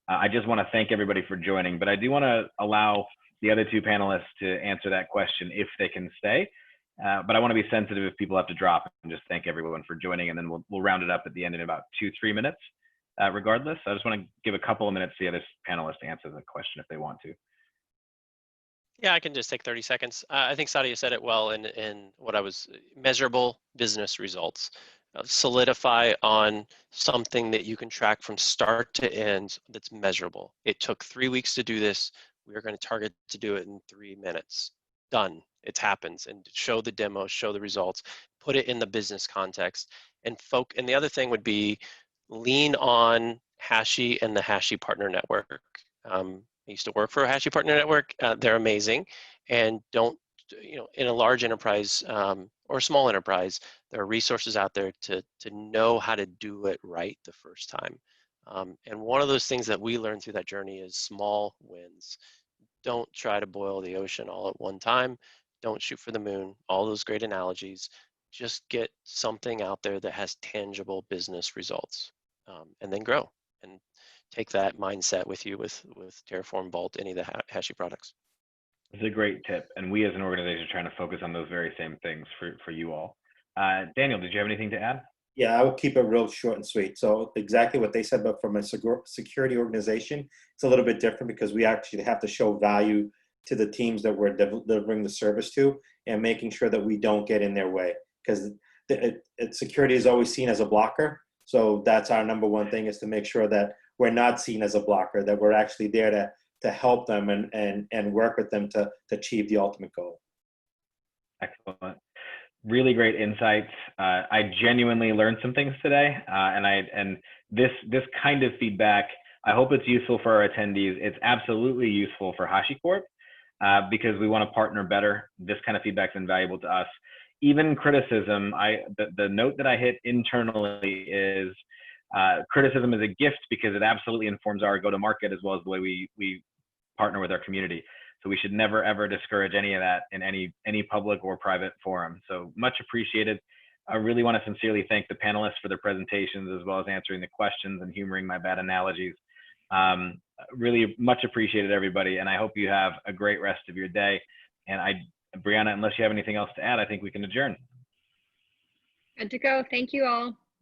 I just want to thank everybody for joining, but I do want to allow the other two panelists to answer that question if they can stay. But I want to be sensitive if people have to drop, and just thank everyone for joining, and then we'll round it up at the end in about 2-3 minutes. regardless. I just want to give a couple of minutes to the other panelists to answer the question if they want to. Yeah, I can just take 30 seconds. I think Sadia said it well in what I was measurable business results. Solidify on something that you can track from start to end that's measurable. It took 3 weeks to do this. We are going to target to do it in 3 minutes. Done. It happens. And show the demo, show the results, put it in the business context. And the other thing would be lean on Hashi and the Hashi Partner Network. I used to work for a Hashi Partner Network. They're amazing. And don't, in a large enterprise or a small enterprise, there are resources out there to know how to do it right the first time. And one of those things that we learned through that journey is small wins. Don't try to boil the ocean all at one time. Don't shoot for the moon. All those great analogies. Just get something out there that has tangible business results, and then grow. And take that mindset with you with Terraform, Vault, any of the Hashi products. It's a great tip. And we as an organization are trying to focus on those very same things for you all. Daniel, did you have anything to add? Yeah, I will keep it real short and sweet. So exactly what they said, but from a security organization, it's a little bit different because we actually have to show value to the teams that we're delivering the service to and making sure that we don't get in their way, because security is always seen as a blocker. So that's our number one thing, is to make sure that we're not seen as a blocker, that we're actually there to help them and work with them to achieve the ultimate goal. Excellent. Really great insights. I genuinely learned some things today, and this kind of feedback, I hope it's useful for our attendees. It's absolutely useful for HashiCorp because we want to partner better. This kind of feedback is invaluable to us. Even criticism, the note that I hit internally is criticism is a gift because it absolutely informs our go-to-market as well as the way we partner with our community. So we should never, ever discourage any of that in any public or private forum. So much appreciated. I really want to sincerely thank the panelists for their presentations, as well as answering the questions and humoring my bad analogies. Really much appreciated, everybody. And I hope you have a great rest of your day. And Brianna, unless you have anything else to add, I think we can adjourn. Good to go. Thank you all.